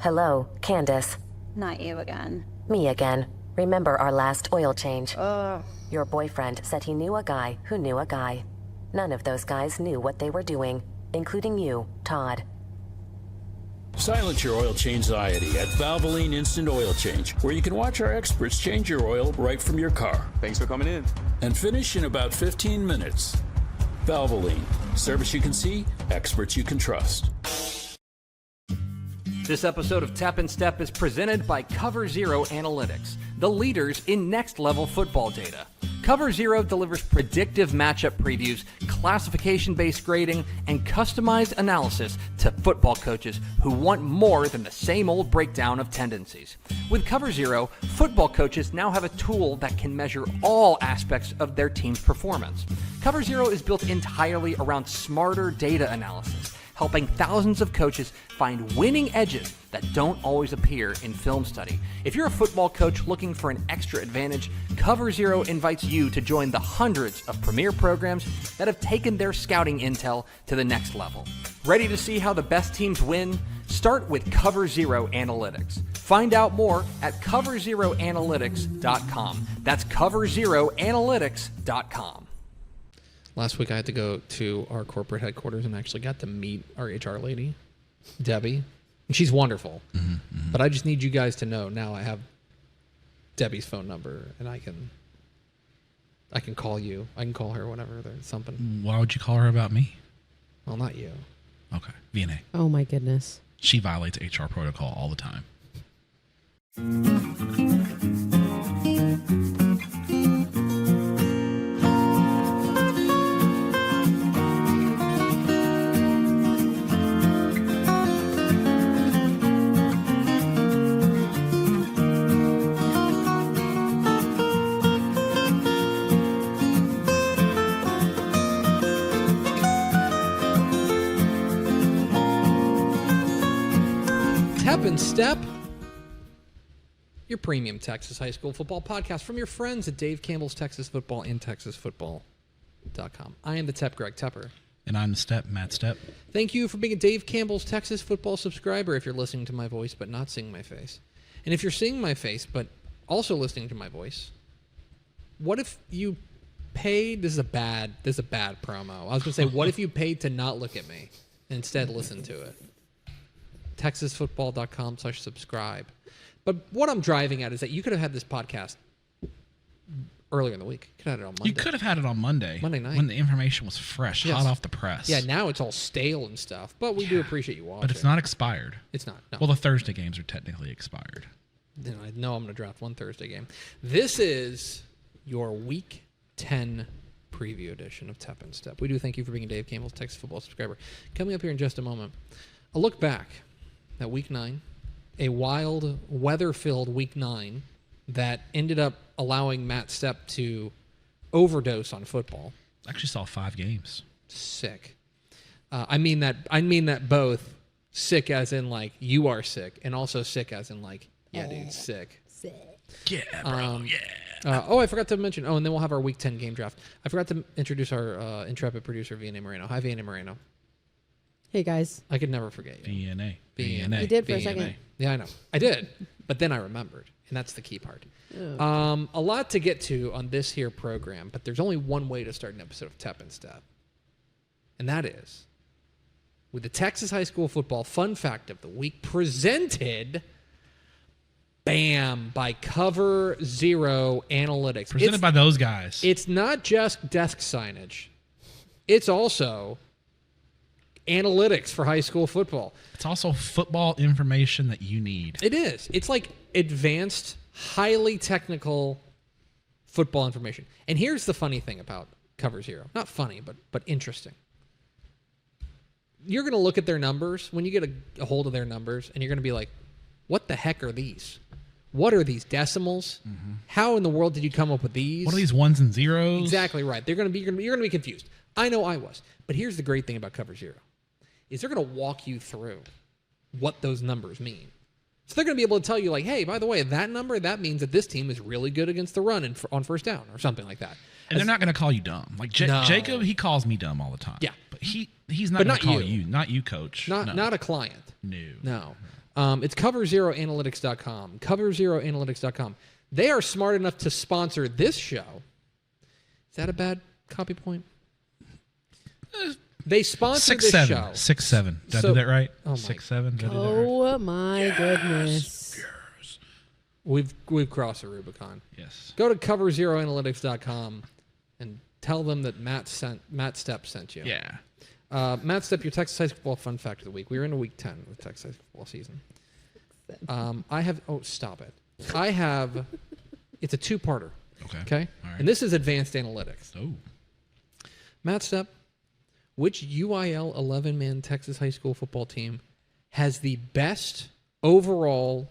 Hello, Candace. Not you again. Me again. Remember our last oil change? Your boyfriend said he knew a guy who knew a guy. None of those guys knew what they were doing, including you, Todd. Silence your oil change anxiety at Valvoline Instant Oil Change, where you can watch our experts change your oil right from your car. Thanks for coming in. And finish in about 15 minutes. Valvoline. Service you can see, experts you can trust. This episode of Tap and Step is presented by Cover Zero Analytics, the leaders in next-level football data. Cover Zero delivers predictive matchup previews, classification-based grading, and customized analysis to football coaches who want more than the same old breakdown of tendencies. With Cover Zero, football coaches now have a tool that can measure all aspects of their team's performance. Cover Zero is built entirely around smarter data analysis, helping thousands of coaches find winning edges that don't always appear in film study. If you're a football coach looking for an extra advantage, Cover Zero invites you to join the hundreds of premier programs that have taken their scouting intel to the next level. Ready to see how the best teams win? Start with Cover Zero Analytics. Find out more at coverzeroanalytics.com. That's coverzeroanalytics.com. Last week I had to go to our corporate headquarters and actually got to meet our HR lady, Debbie. And she's wonderful. But I just need you guys to know now I have Debbie's phone number and I can call you. I can call her whenever there's something. Why would you call her about me? Well, not you. Okay. VNA. Oh my goodness. She violates HR protocol all the time. Tap and Step, your premium Texas high school football podcast from your friends at Dave Campbell's Texas Football and TexasFootball.com. I am the Tep, Greg Tepper. And I'm the Stepp, Matt Stepp. Thank you for being a Dave Campbell's Texas Football subscriber if you're listening to my voice but not seeing my face. And if you're seeing my face but also listening to my voice, what if you paid, this is a bad promo. I was going to say, what if you paid to not look at me and instead listen to it? TexasFootball.com/subscribe. But what I'm driving at is that you could have had this podcast earlier in the week. You could have had it on Monday. You could have had it on Monday night. when the information was fresh, hot off the press. Yeah, now it's all stale and stuff. But we do appreciate you watching. But it's not expired. It's not. No. Well, the Thursday games are technically expired. Then I know I'm going to draft one Thursday game. This is your Week 10 preview edition of Tep and Step. We do thank you for being a Dave Campbell's Texas Football subscriber. Coming up here in just a moment, a look back at Week 9, a wild, weather-filled Week 9 that ended up allowing Matt Stepp to overdose on football. I actually saw 5 games. Sick. I mean that both sick as in like you are sick, and also sick as in like dude, sick. Yeah, bro. I forgot to mention. Oh, and then we'll have our Week 10 game draft. I forgot to introduce our intrepid producer, VNA Moreno. Hi, VNA Moreno. Hey, guys. I could never forget you. VNA. You did for a second. Yeah, I know. I did, but then I remembered, and that's the key part. A lot to get to on this here program, but there's only one way to start an episode of Tep and Step, and that is with the Texas High School Football Fun Fact of the Week presented, bam, by Cover Zero Analytics. Presented by those guys. It's not just desk signage. It's also analytics for high school football. It's also football information that you need. It is. It's like advanced, highly technical football information. And here's the funny thing about Cover Zero. Not funny, but interesting. You're going to look at their numbers, when you get a hold of their numbers, and you're going to be like, what the heck are these? What are these decimals? Mm-hmm. How in the world did you come up with these? What are these ones and zeros? Exactly right. You're going to be confused. I know I was. But here's the great thing about Cover Zero. Is they're going to walk you through what those numbers mean. So they're going to be able to tell you, like, hey, by the way, that number, that means that this team is really good against the run and on first down or something like that. And they're not going to call you dumb. Like Jacob, he calls me dumb all the time. Yeah. But he's not going to call you. Not you, coach. Not a client. No. No. It's CoverZeroAnalytics.com. CoverZeroAnalytics.com. They are smart enough to sponsor this show. Is that a bad copy point? They sponsor this show. 6-7. Did I do that right? 6-7. Oh my goodness. We've crossed the Rubicon. Yes. Go to CoverZeroAnalytics.com and tell them that Matt Stepp sent you. Yeah. Matt Stepp, your Texas high school football fun fact of the week. We are in week 10 of the Texas high school football season. I have. Oh, stop it. I have. It's a two-parter. Okay. All right. And this is advanced analytics. Oh. Matt Stepp, which UIL 11-man Texas high school football team has the best overall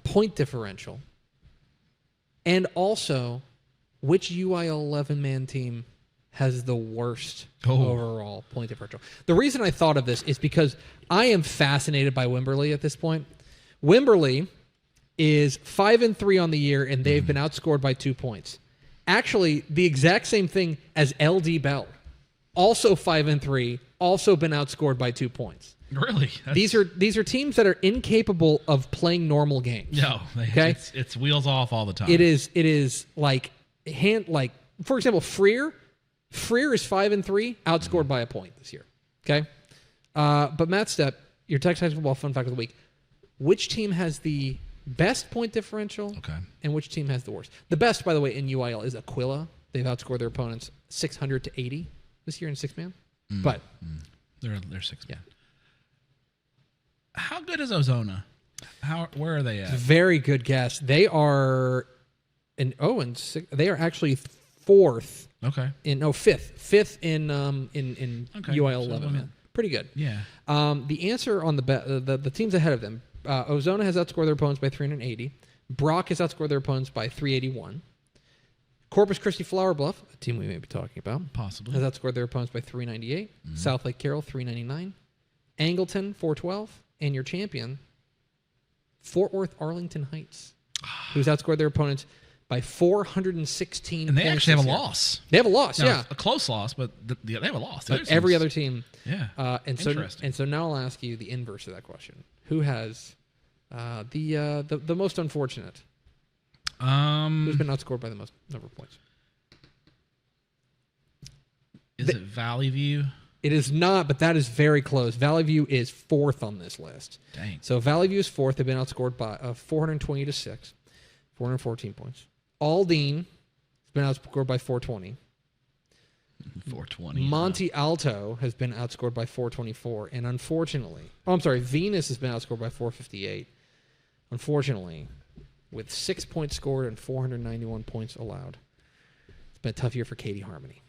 point differential, and also which UIL 11-man team has the worst overall point differential? The reason I thought of this is because I am fascinated by Wimberley at this point. Wimberley is 5-3 on the year, and they've been outscored by 2 points. Actually, the exact same thing as LD Bell, also 5-3, also been outscored by 2 points. Really? These are teams that are incapable of playing normal games. No, okay, it's wheels off all the time. It is like for example, Freer is 5-3, outscored by a point this year. Okay, but Matt Stepp, your Texas high school football fun fact of the week: which team has the best point differential? Okay, and which team has the worst? The best, by the way, in UIL is Aquila. They've outscored their opponents 600-80 this year in 6-man. But they're 6-man. Yeah. How good is Ozona? Where are they at? Very good guess. They are they are actually fourth. Okay. Fifth in UIL 11. Man. Pretty good. Yeah. The answer on the teams ahead of them: Ozona has outscored their opponents by 380. Brock has outscored their opponents by 381. Corpus Christi Flower Bluff, a team we may be talking about, possibly, has outscored their opponents by 398. South Lake Carroll 399. Angleton 412. And your champion, Fort Worth Arlington Heights, who's outscored their opponents by 416 and they points actually have a loss. They have a loss, now, yeah. A close loss, but they have a loss. But every other team. Yeah. And so now I'll ask you the inverse of that question. Who has the most unfortunate? Who's been outscored by the most number of points? Is it Valley View? It is not, but that is very close. Valley View is fourth on this list. Dang. So Valley View is fourth. They've been outscored by 420-6, 414 points. Aldine has been outscored by 420. 420. Monte Alto has been outscored by 424. And unfortunately, Venus has been outscored by 458. Unfortunately, with 6 points scored and 491 points allowed. It's been a tough year for Katie Harmony.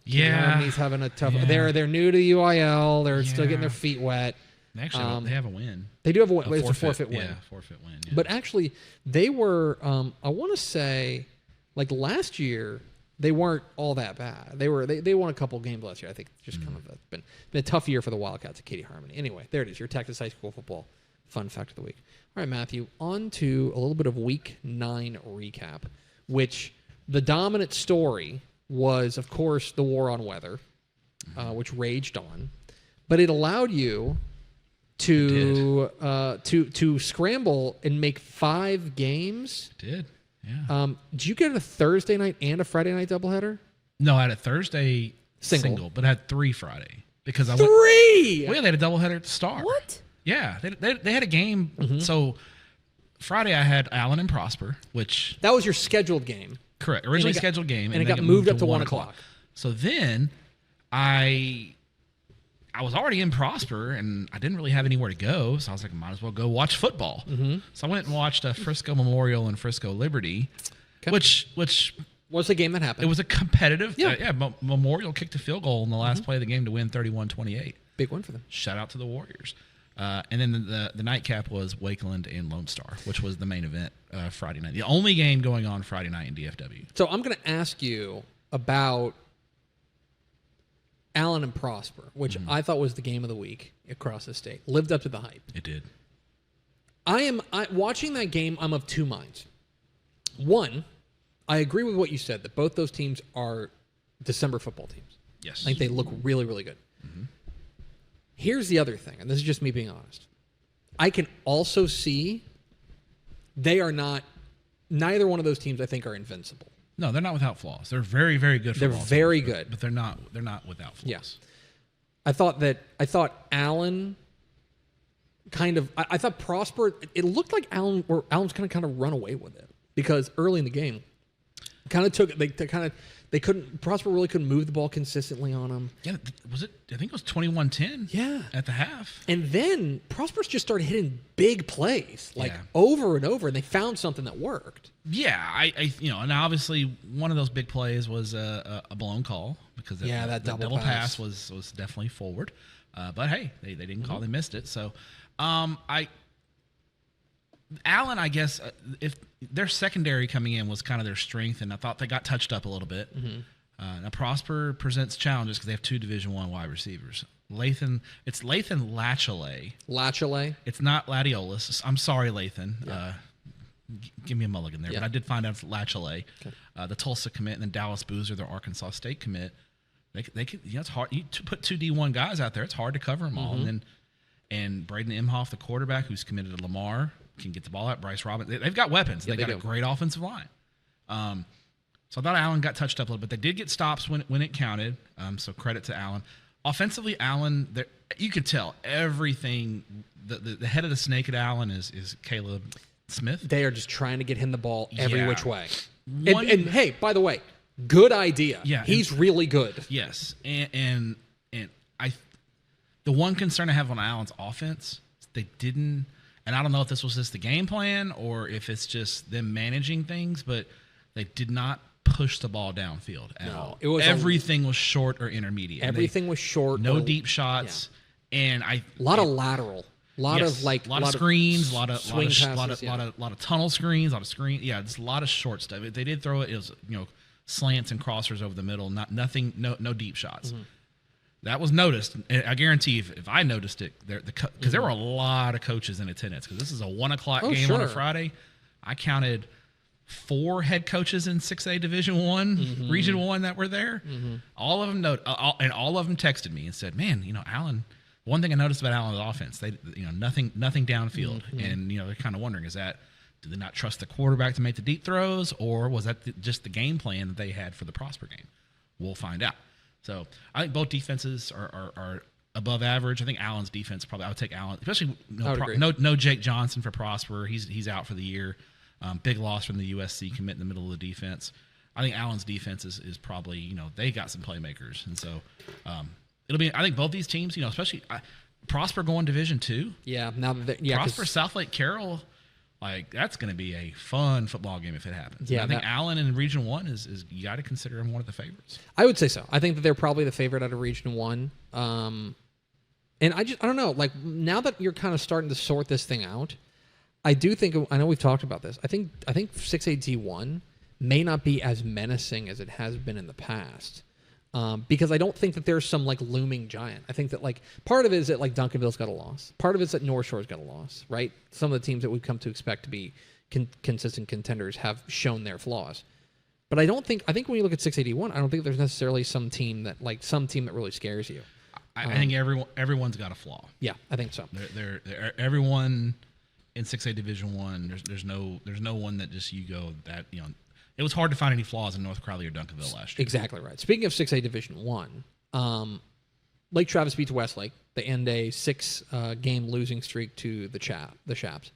Yeah, Harmony's having a tough. Yeah. They're new to UIL. They're still getting their feet wet. Actually, they have a win. They do have a win. It's a forfeit win. Yeah, forfeit win. Yeah. But actually, they were. I want to say, like last year, they weren't all that bad. They won a couple games last year. I think just kind of been a tough year for the Wildcats at Katie Harmony. Anyway, there it is. Your Texas high school football fun fact of the week. All right, Matthew. On to a little bit of Week 9 recap, which the dominant story was, of course, the war on weather, which raged on, but it allowed you to scramble and make 5 games. It did, yeah. Did you get a Thursday night and a Friday night doubleheader? No, I had a Thursday single, but I had 3 Friday because I 3. Well, they had a doubleheader at the Star. What? Yeah, they had a game. So Friday I had Allen and Prosper, which that was your scheduled game. Correct. Originally scheduled game. And it got moved up to 1 o'clock. So then I was already in Prosper, and I didn't really have anywhere to go. So I was like, might as well go watch football. Mm-hmm. So I went and watched Frisco Memorial and Frisco Liberty, which was the game that happened. It was a competitive. Memorial kicked a field goal in the last play of the game to win 31-28. Big win for them. Shout out to the Warriors. And then the nightcap was Wakeland and Lone Star, which was the main event Friday night. The only game going on Friday night in DFW. So I'm going to ask you about Allen and Prosper, which I thought was the game of the week across the state. Lived up to the hype. It did. Watching that game, I'm of 2 minds. One, I agree with what you said, that both those teams are December football teams. Yes. I think they look really, really good. Mm-hmm. Here's the other thing, and this is just me being honest. I can also see they are not. Neither one of those teams, I think, are invincible. No, they're not without flaws. They're very, very good. They're very good, but they're not without flaws. Yes, I thought Allen kind of. I thought Prosper. It looked like Allen's kind of run away with it because early in the game, kind of took. They couldn't. Prosper really couldn't move the ball consistently on him. Yeah, was it? I think it was 21-10. Yeah, at the half. And then Prosper's just started hitting big plays like Yeah. over and over, and they found something that worked. Yeah, I and obviously one of those big plays was a blown call because that double pass was definitely forward. But hey, they didn't call, they missed it. So, Allen, I guess if their secondary coming in was kind of their strength, and I thought they got touched up a little bit. Now Prosper presents challenges because they have 2 Division I wide receivers. It's Lathan Lachele. Lachele. It's not Latiolis. I'm sorry, Lathan. Yeah. Give me a mulligan there, Yeah. but I did find out it's Lachele, the Tulsa commit, and then Dallas Boozer, their Arkansas State commit. They could, it's hard. You put 2 D1 guys out there, it's hard to cover them all. And Braden Imhoff, the quarterback, who's committed to Lamar, can get the ball out. Bryce Robinson, they've got weapons. Yeah, They got a great offensive line. So I thought Allen got touched up a little bit. They did get stops when it counted. So credit to Allen. Offensively, Allen, you could tell everything. The head of the snake at Allen is Caleb Smith. They are just trying to get him the ball every Yeah. which way. And hey, by the way, good idea. Yeah, he's really good. Yes, and the one concern I have on Allen's offense, they didn't, and I don't know if this was just the game plan or if it's just them managing things, but they did not push the ball downfield at all. It was everything was short or intermediate. Everything was short. No deep shots, and a lot of lateral. A lot of screens, a lot of tunnel screens, a lot of screen. Yeah, just a lot of short stuff. If they did throw it, it was slants and crossers over the middle. No deep shots. That was noticed. I guarantee if I noticed it, because there were a lot of coaches in attendance. Because this is a 1:00 game on a Friday. I counted 4 head coaches in 6A Division I, Region 1 that were there. All of them and all of them texted me and said, "Man, Allen." One thing I noticed about Allen's offense, they nothing downfield, and they're kind of wondering, do they not trust the quarterback to make the deep throws, or was that just the game plan that they had for the Prosper game? We'll find out. So I think both defenses are above average. I think Allen's defense I would take Allen, especially no Jake Johnson for Prosper. He's out for the year. Big loss from the USC commit in the middle of the defense. I think Allen's defense is probably they got some playmakers, and so. It'll be. I think both these teams, especially Prosper going Division II. Yeah, now that Prosper South Lake Carroll, that's going to be a fun football game if it happens. Yeah, and I think Allen in Region 1 is you got to consider him one of the favorites. I would say so. I think that they're probably the favorite out of Region 1. And I don't know. Like now that you're kind of starting to sort this thing out, I do think. I know we've talked about this. I think 6A D1 may not be as menacing as it has been in the past. Because I don't think that there's some looming giant. I think that part of it is that Duncanville's got a loss. Part of it's that North Shore's got a loss, right? Some of the teams that we've come to expect to be consistent contenders have shown their flaws. But I think when you look at 681, I don't think there's necessarily some team that really scares you. I think everyone's got a flaw. Yeah, I think so. They're everyone in 6A Division 1. There's no one that just you go that It was hard to find any flaws in North Crowley or Duncanville last year. Exactly right. Speaking of 6A Division 1, Lake Travis beats Westlake. They end a 6-game losing streak to the Chaps.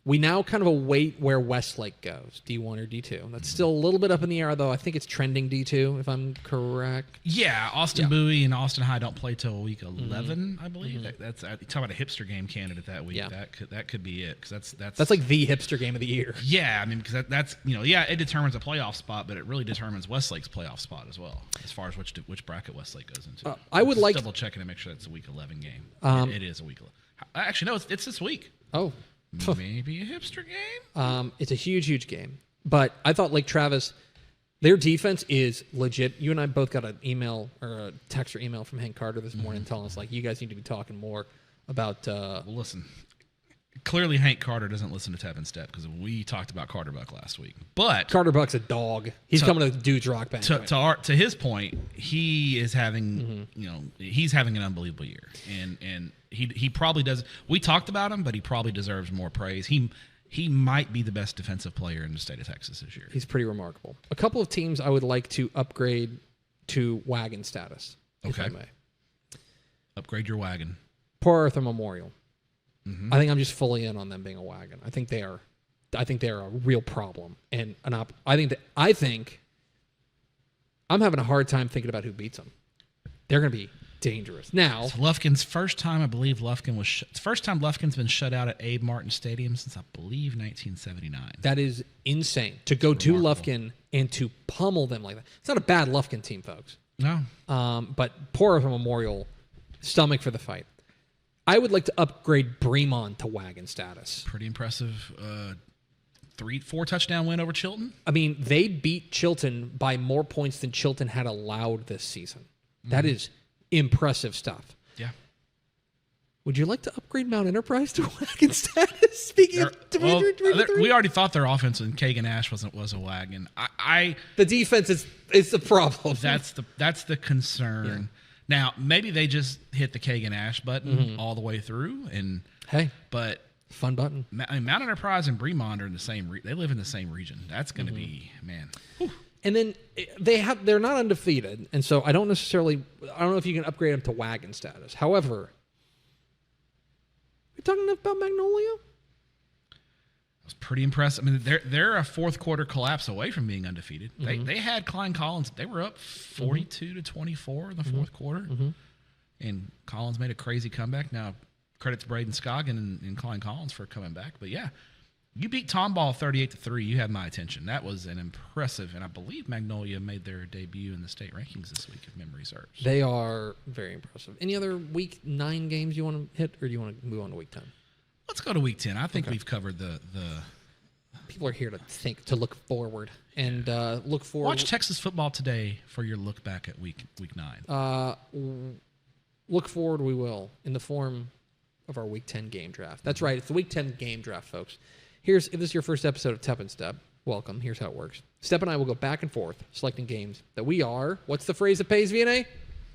We now kind of await where Westlake goes, D1 or D2. That's still a little bit up in the air, though. I think it's trending D2, if I'm correct. Yeah, Austin Bowie and Austin High don't play till week 11, I believe. That's talk about a hipster game candidate that week. Yeah. That could be it, because that's like the hipster game of the year. Yeah, I mean, because that's it determines a playoff spot, but it really determines Westlake's playoff spot as well, as far as which bracket Westlake goes into. I would like double checking to make sure it's a week 11 game. It is a week 11. Actually, no, it's this week. Oh. Maybe a hipster game? It's a huge game. But I thought Lake Travis, their defense is legit. You and I both got an email or a text or email from Hank Carter this morning telling us, you guys need to be talking more about... Well, listen, Clearly, Hank Carter doesn't listen to Tep and Step because we talked about Carter Buck last week. But Carter Buck's a dog. He's coming to Dude's Rock Band. To his point, he is having he's having an unbelievable year, and he probably does. We talked about him, but he probably deserves more praise. He might be the best defensive player in the state of Texas this year. He's pretty remarkable. A couple of teams I would like to upgrade to wagon status, if I may. Upgrade your wagon. Port Arthur Memorial. I think I'm just fully in on them being a wagon. I think they are a real problem, and I think I'm having a hard time thinking about who beats them. They're going to be dangerous. Now, it's Lufkin's first time. I believe Lufkin was it's the first time Lufkin's been shut out at Abe Martin Stadium since I believe 1979. That is insane to go to Lufkin and to pummel them like that. It's not a bad Lufkin team, folks. No, but Port Arthur Memorial, stomach for the fight. I would like to upgrade Bremont to wagon status. Pretty impressive 4 touchdown win over Chilton. I mean, they beat Chilton by more points than Chilton had allowed this season. That is impressive stuff. Yeah. Would you like to upgrade Mount Enterprise to wagon status? Speaking of we already thought their offense in Kagan Ash was a wagon. The defense is the problem. That's the concern. Yeah. Now, maybe they just hit the Kagan Ash button all the way through, and but fun button. I mean, Mount Enterprise and Bremont are in the same. They live in the same region. That's going to be Whew. And then they're not undefeated, and so I don't know if you can upgrade them to wagon status. However, we talking enough about Magnolia? It was pretty impressive. I mean, they're a fourth quarter collapse away from being undefeated. They had Klein Collins. They were up 42-24 in the fourth quarter, and Collins made a crazy comeback. Now, credit to Braden Scoggin and Klein Collins for coming back. But yeah, you beat Tomball 38-3. You had my attention. That was an impressive, and I believe Magnolia made their debut in the state rankings this week, if memory serves. They are very impressive. Any other Week 9 games you want to hit, or do you want to move on to Week 10? Let's go to Week 10. I think we've covered the. People are here to look forward and look forward. Watch Texas football today for your look back at Week 9. Look forward, we will, in the form of our Week 10 game draft. That's right. It's the Week 10 game draft, folks. If this is your first episode of Tep and Step, welcome. Here's how it works. Step and I will go back and forth selecting games that we are. What's the phrase that pays, VNA?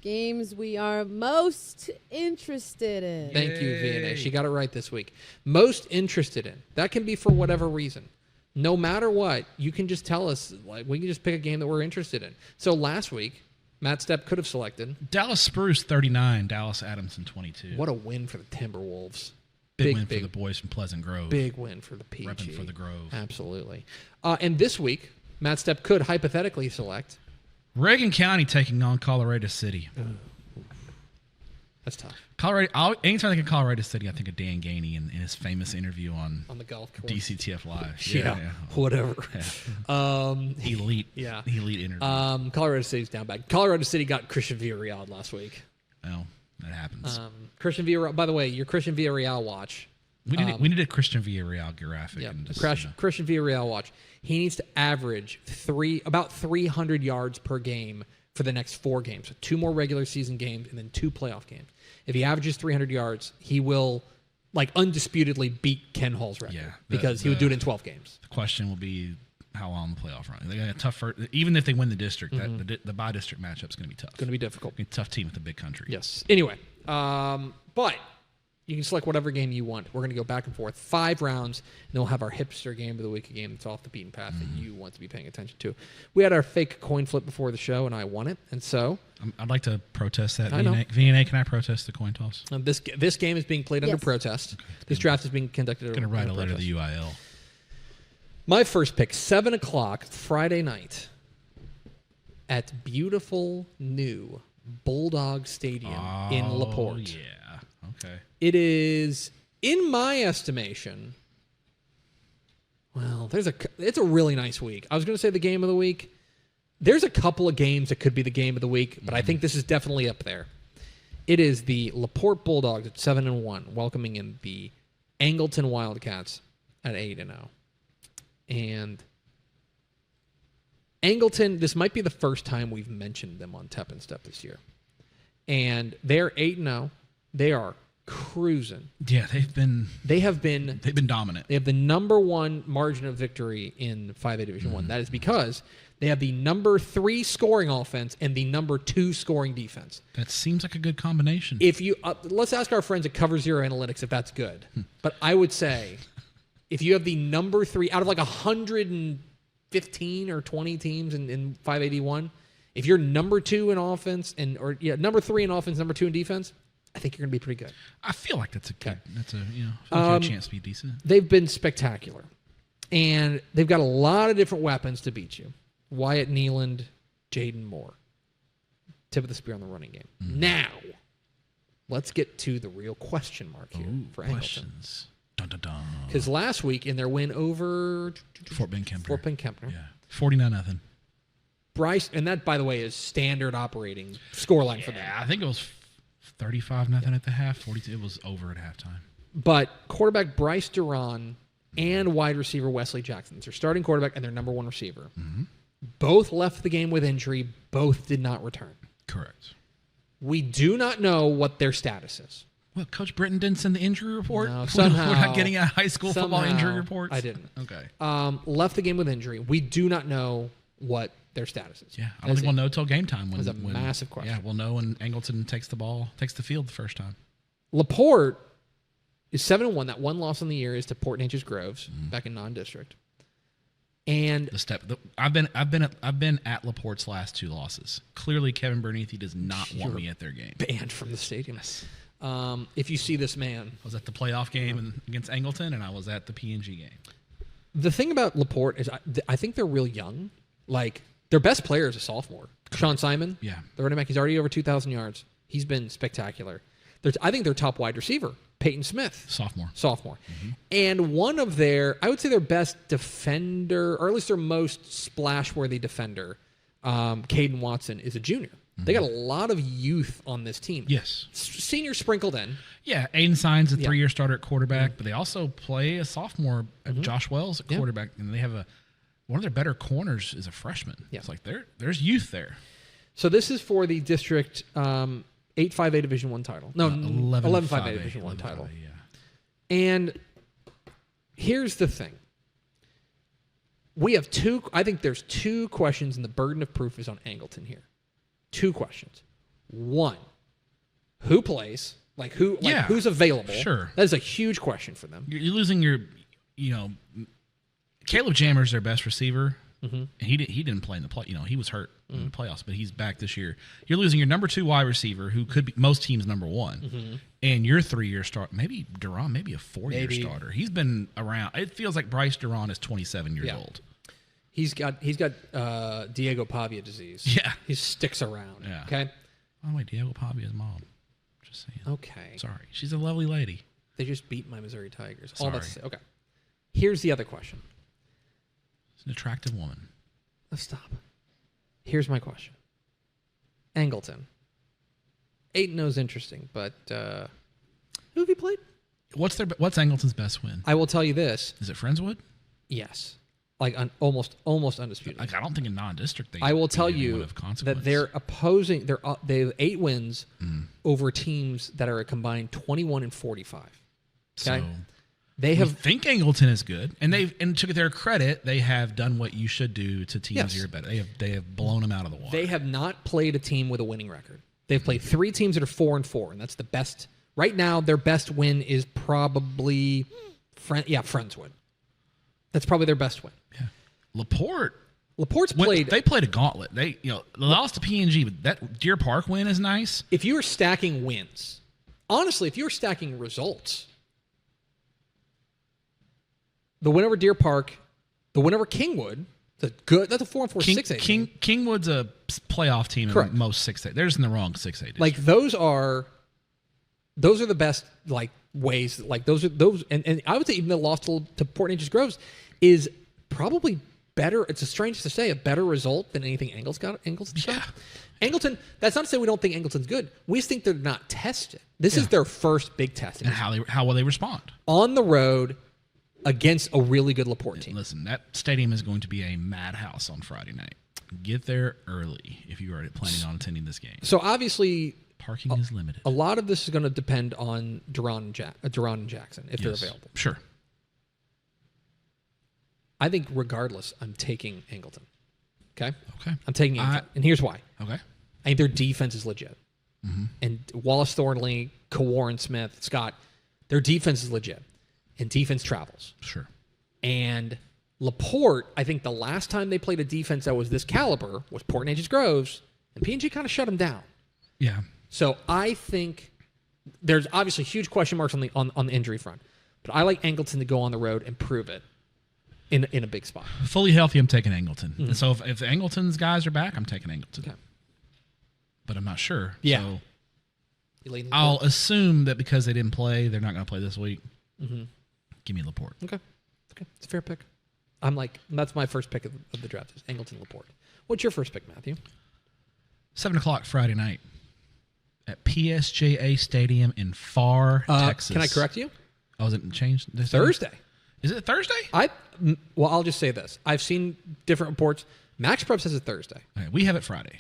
Games we are most interested in. Thank you, VNA. She got it right this week. Most interested in. That can be for whatever reason. No matter what, you can just tell us. Like, we can just pick a game that we're interested in. So last week, Matt Stepp could have selected Dallas Spruce 39, Dallas Adamson 22. What a win for the Timberwolves. Big win for the boys from Pleasant Grove. Big win for the PG. Repping for the Grove. Absolutely. And this week, Matt Stepp could hypothetically select Reagan County taking on Colorado City. That's tough. Anytime I think of Colorado City, I think of Dan Ganey in his famous interview on the golf course. DCTF Live. Yeah. Whatever. Yeah. Elite interview. Colorado City's down bad. Colorado City got Christian Villarreal last week. Well, that happens. Christian Villarreal. By the way, your Christian Villarreal watch. We need a Christian Villarreal graphic. Yeah, and Christian Villarreal watch. He needs to average about 300 yards per game for the next 4 games. So 2 more regular season games and then 2 playoff games. If he averages 300 yards, he will undisputedly beat Ken Hall's record. Yeah, because he would do it in 12 games. The question will be how long the playoff run. They got a tough even if they win the district, the bi-district matchup is going to be tough. It's going to be difficult. A tough team with the big country. Yes. Anyway, but you can select whatever game you want. We're going to go back and forth 5 rounds, and then we'll have our hipster game of the week, a game that's off the beaten path that you want to be paying attention to. We had our fake coin flip before the show, and I won it, and so I'd like to protest that. I know. VNA, can I protest the coin toss? This game is being played under protest. Okay. This draft is being conducted under protest. Going to write a letter to the UIL. My first pick, 7 o'clock Friday night at beautiful new Bulldog Stadium in LaPorte. Yeah. Okay. It is, in my estimation, it's a really nice week. I was going to say the game of the week. There's a couple of games that could be the game of the week, but I think this is definitely up there. It is the LaPorte Bulldogs at 7-1, welcoming in the Angleton Wildcats at 8-0. And Angleton, this might be the first time we've mentioned them on Tep and Step this year. And they're 8-0. They are cruising. Yeah, They have been dominant. They have the number one margin of victory in 5A Division 1. That is because they have the number 3 scoring offense and the number 2 scoring defense. That seems like a good combination. If you let's ask our friends at Cover Zero Analytics if that's good. But I would say if you have the number 3 out of like 115 or 20 teams in 581, if you're number 2 in offense number 3 in offense, number 2 in defense, I think you're going to be pretty good. I feel like that's a good. That's a a chance to be decent. They've been spectacular, and they've got a lot of different weapons to beat you. Wyatt Nealand, Jaden Moore, tip of the spear on the running game. Now, let's get to the real question mark here for Angleton. Questions. Dun, dun, dun. Because last week in their win over Fort Bend Kempner. Yeah, 49-0. Bryce, and that by the way is standard operating scoreline for them. Yeah, I think it was 35-0 at the half. 42. It was over at halftime. But quarterback Bryce Duran and wide receiver Wesley Jackson, their starting quarterback and their number 1 receiver, both left the game with injury. Both did not return. Correct. We do not know what their status is. Well, Coach Britton didn't send the injury report? No, somehow. We're not getting a high school football injury report? I didn't. Okay. Left the game with injury. We do not know what their status is. Yeah, I don't think we'll know till game time. That's a massive question. Yeah, we'll know when Angleton takes the field the first time. LaPorte is 7-1. That one loss on the year is to Port Neches Groves back in non-district. And I've been at LaPorte's last 2 losses. Clearly, Kevin Bernithi does not want me at their game. Banned from the stadium. If you see this man, I was at the playoff game against Angleton, and I was at the PNG game. The thing about LaPorte is I think they're real young. Like, their best player is a sophomore. Sean Simon. Yeah. The running back. He's already over 2,000 yards. He's been spectacular. I think their top wide receiver, Peyton Smith. Sophomore. And one of I would say their best defender, or at least their most splash-worthy defender, Caden Watson, is a junior. They got a lot of youth on this team. Yes. Seniors sprinkled in. Yeah, Aiden Sines, a 3-year starter at quarterback, but they also play a sophomore, Josh Wells, at quarterback, and they have one of their better corners is a freshman. Yeah. It's like there's youth there. So this is for the district 8-5A Division 1 title. No, 11-5A Division 1 title. Yeah. And here's the thing. We have I think there's 2 questions, and the burden of proof is on Angleton here. 2 questions. 1, who plays? Who's available? Sure. That is a huge question for them. You're losing Caleb Jammer's their best receiver, and he didn't play in the play. He was hurt in the playoffs, but he's back this year. You're losing your number 2 wide receiver, who could be most teams' number 1, and your 3-year start. Maybe Duran, maybe a 4-year starter. He's been around. It feels like Bryce Duran is 27 years old. He's got Diego Pavia disease. Yeah, he sticks around. Yeah. Okay. By the way, Diego Pavia's mom. Just saying. Okay. Sorry, she's a lovely lady. They just beat my Missouri Tigers. Sorry. All that's okay. Here's the other question. She's an attractive woman. Let's stop. Here's my question. Angleton. 8-0's interesting, but who have you played? What's Angleton's best win? I will tell you this. Is it Friendswood? Yes. Like almost undisputed. Like, I don't think in non-district I will tell you that they're opposing. They have 8 wins over teams that are a combined 21-45. Okay, so they think Angleton is good, and to their credit, they have done what you should do to teams that are better. They have blown them out of the water. They have not played a team with a winning record. They've played 3 teams that are 4-4, and that's the best right now. Their best win is probably Friendswood. That's probably their best win. Yeah. Laporte's played. They played a gauntlet. They lost to PNG, but that Deer Park win is nice. If you were stacking wins, honestly, if you were stacking results, the win over Deer Park, the win over Kingwood, that's a 4-4 6A. Kingwood's a playoff team. Correct. In most 6A. They're just in the wrong 6A. Like those are the best ways. Like those, and I would say even the loss to Port Neches Groves is probably better. It's strange to say a better result than anything Angleton's got. Angleton. That's not to say we don't think Angleton's good. We just think they're not tested. This is their first big test. And how will they respond on the road against a really good LaPorte team? Listen, that stadium is going to be a madhouse on Friday night. Get there early if you are planning on attending this game. So obviously, Parking is limited. A lot of this is going to depend on Duran and Jackson, if they're available. Sure. I think regardless, I'm taking Angleton. Okay? Okay. I'm taking Angleton. And here's why. Okay. I think their defense is legit. And Wallace Thornley, Kawarren Smith, Scott, their defense is legit. And defense travels. Sure. And Laporte, I think the last time they played a defense that was this caliber was Port Neches Groves, and P&G kind of shut them down. Yeah. So I think there's obviously huge question marks on the injury front, but I like Angleton to go on the road and prove it in a big spot. Fully healthy, I'm taking Angleton. And so if Angleton's guys are back, I'm taking Angleton. Okay. But I'm not sure. Yeah. So You leading the I'll board? assume that because they didn't play, they're not going to play this week. Give me Laporte. Okay. It's a fair pick. That's my first pick of the draft is Angleton Laporte. What's your first pick, Matthew? 7:00 Friday night at PSJA Stadium in Pharr, Texas. Can I correct you? Oh, is it changed? Thursday. Is it Thursday? Well, I'll just say this. I've seen different reports. Max Prep says it's Thursday. Okay, we have it Friday.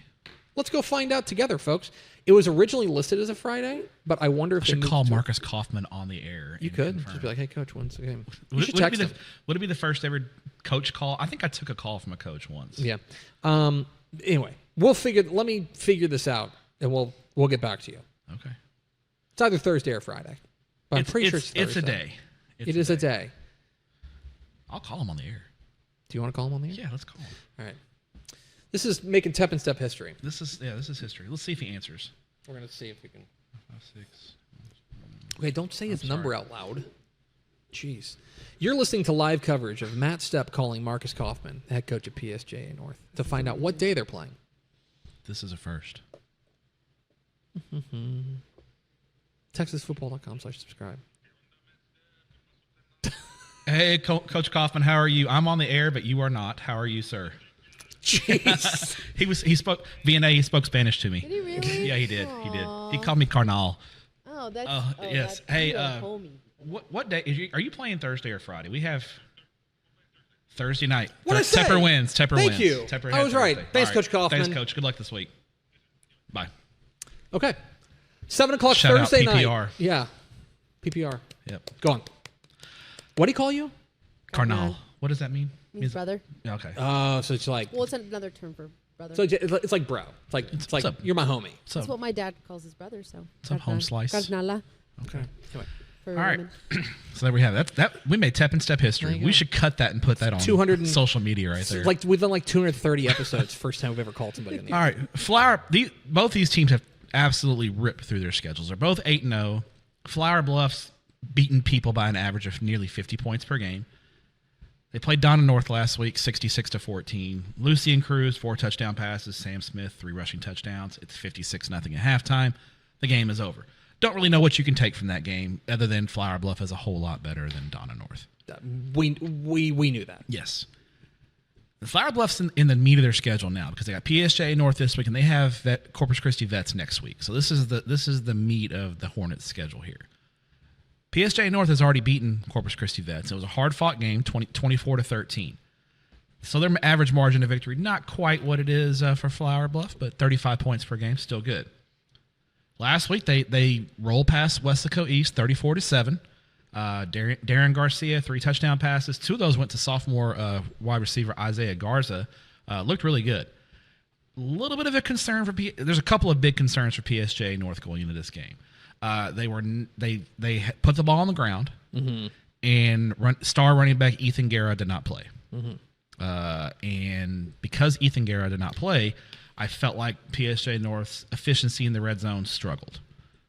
Let's go find out together, folks. It was originally listed as a Friday, but I wonder if I they should moved call it to- Marcus Kaufman on the air. You and could confirm. just be like, "Hey, coach, when's the game?" You Would, should would it text be him. would it be the first ever coach call? I think I took a call from a coach once. Yeah. Anyway, let me figure this out, and we'll get back to you. Okay. It's either Thursday or Friday, but I'm pretty sure it's Thursday. It's a day. It is a day. I'll call him on the air. Do you want to call him on the air? Yeah, let's call him. All right. This is making Tep and Step history. This is history. Let's see if he answers. We're gonna see if we can. 5, 6. Okay, don't say his number out loud. Jeez. You're listening to live coverage of Matt Stepp calling Marcus Kaufman, head coach at PSJA North, to find out what day they're playing. This is a first. TexasFootball.com/subscribe. Hey, Coach Kaufman, how are you? I'm on the air, but you are not. How are you, sir? Jeez. He spoke VNA. He spoke Spanish to me. Did he really? Yeah, he did. He did. Aw. He called me Carnal. Oh, that's Yes. That's Hey, you're a homie. what day are you playing Thursday or Friday? We have Thursday night. What'd I say? Tepper wins. Tepper Thank wins. you. Tepper I had was right. Thursday. Thanks, All Coach Kaufman. Thanks, Coach. Good luck this week. Bye. Okay. 7 o'clock Shout out Thursday PPR. night. Yeah. PPR. Yep. Go on. What do you call you? Carnal. What does that mean? Means brother. Okay. Oh, so it's like Well, it's another term for brother. so it's like bro. It's like What's up? you're my homie. What's That's up? what my dad calls his brother. So. What's up, home slice? Carnala Okay. Anyway, for All right. women. So there we have it. That we made Tep and Step history. There you We go. should cut that and put that on 200 and- social media right there. like we've done like 230 episodes. First time we've ever called somebody on the All air. right, both these teams have absolutely ripped through their schedules. They're both 8-0. Flower Bluff's beaten people by an average of nearly 50 points per game. They played Donna North last week, 66-14. Lucy and Cruz, 4 touchdown passes. Sam Smith, 3 rushing touchdowns. It's 56-0 at halftime. The game is over. Don't really know what you can take from that game, other than Flower Bluff is a whole lot better than Donna North. We knew that. Yes. The Flower Bluff's in the meat of their schedule now because they got PSJ North this week and they have Corpus Christi Vets next week. So this is the meat of the Hornets schedule here. PSJ North has already beaten Corpus Christi Vets. It was a hard-fought game, 24-13. So their average margin of victory, not quite what it is for Flower Bluff, but 35 points per game, still good. Last week they rolled past Westaco East, 34-7. Darren Garcia, 3 touchdown passes. 2 of those went to sophomore wide receiver Isaiah Garza. Looked really good. A little bit of a concern there's a couple of big concerns for PSJ North going into this game. They put the ball on the ground, and star running back Ethan Guerra did not play. And because Ethan Guerra did not play, I felt like PSJ North's efficiency in the red zone struggled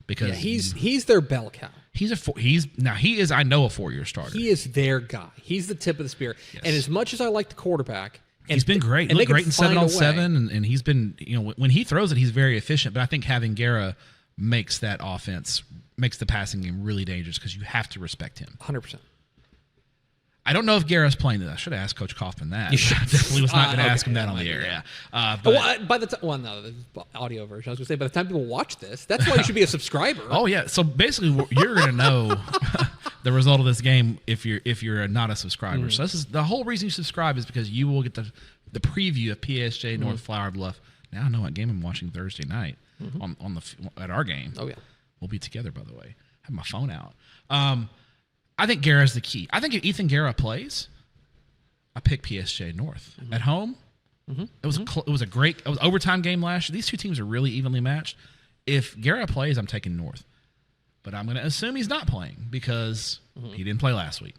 because he's their bell cow. he is I know a 4-year starter. He is their guy. He's the tip of the spear. Yes. And as much as I like the quarterback, He's been great. and He they looked can great in find a 7-on-7, and he's been, when he throws it, he's very efficient. But I think having Guerra makes that offense, makes the passing game really dangerous because you have to respect him. 100%. I don't know if Guerra's playing this. I should have asked Coach Kaufman that. You should. I definitely was not going to Okay, ask him that yeah, on the might air. be, Yeah. But, By the time, no, this is audio version. I was going to say, by the time people watch this, that's why you should be a subscriber. oh yeah. So basically, you're going to know the result of this game if you're not a subscriber. So this is the whole reason you subscribe is because you will get the preview of PSJ North Flower Bluff. Now I know what game I'm watching Thursday night. at our game. Oh yeah. We'll be together, by the way. I have my phone out. I think Guerra's the key. I think if Ethan Guerra plays, I pick PSG North at home. It was it was an overtime game last year. These two teams are really evenly matched. If Guerra plays, I'm taking North, but I'm going to assume he's not playing because he didn't play last week.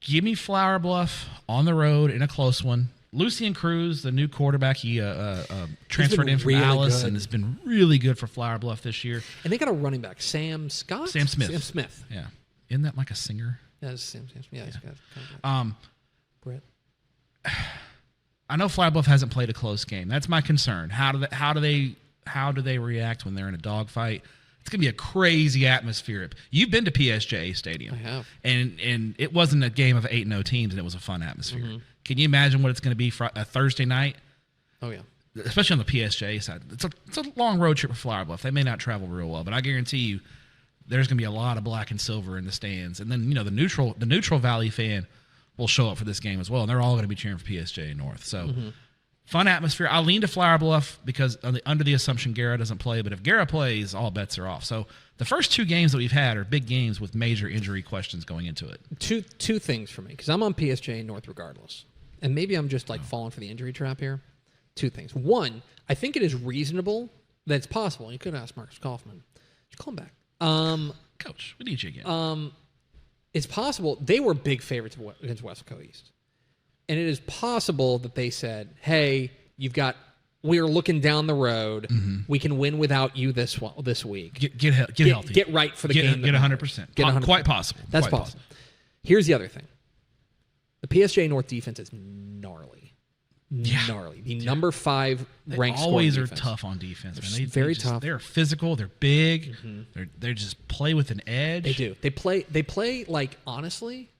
Give me Flower Bluff on the road in a close one. Lucian Cruz, the new quarterback, he transferred in from really Alice good. and has been really good for Flower Bluff this year. And they got a running back, Sam Scott? Sam Smith. Sam Smith. Yeah. Isn't that like a singer? Yeah, it's Sam Smith. Yeah, he's got kind of Brett. I know Flower Bluff hasn't played a close game. That's my concern. How do they react when they're in a dogfight? It's going to be a crazy atmosphere. You've been to PSJ Stadium. I have. And it wasn't a game of 8-0 teams, and it was a fun atmosphere. Can you imagine what it's going to be for a Thursday night? Oh, yeah. Especially on the PSJ side. It's a long road trip for Flower Bluff. They may not travel real well, but I guarantee you there's going to be a lot of black and silver in the stands. And then, the neutral Valley fan will show up for this game as well, and they're all going to be cheering for PSG North. So, fun atmosphere. I lean to Flower Bluff because under the assumption Guerra doesn't play, but if Guerra plays, all bets are off. So, the first two games that we've had are big games with major injury questions going into it. Two things for me, because I'm on PSG North regardless. And maybe I'm just falling for the injury trap here. Two things. One, I think it is reasonable that it's possible. You could ask Marcus Kaufman. Just call him back. Coach, we need you again. It's possible they were big favorites against Wesco East. And it is possible that they said, hey, we're looking down the road. We can win without you this week. Get healthy. Get right for the game. Get 100%. Get 100%. Quite possible. That's Quite possible. Here's the other thing. The PSG North defense is gnarly. Gnarly. The number 5 ranked scoring always are defense. Tough on defense, man. They're very tough. They're physical. They're big. They just play with an edge. They do. They play like, honestly,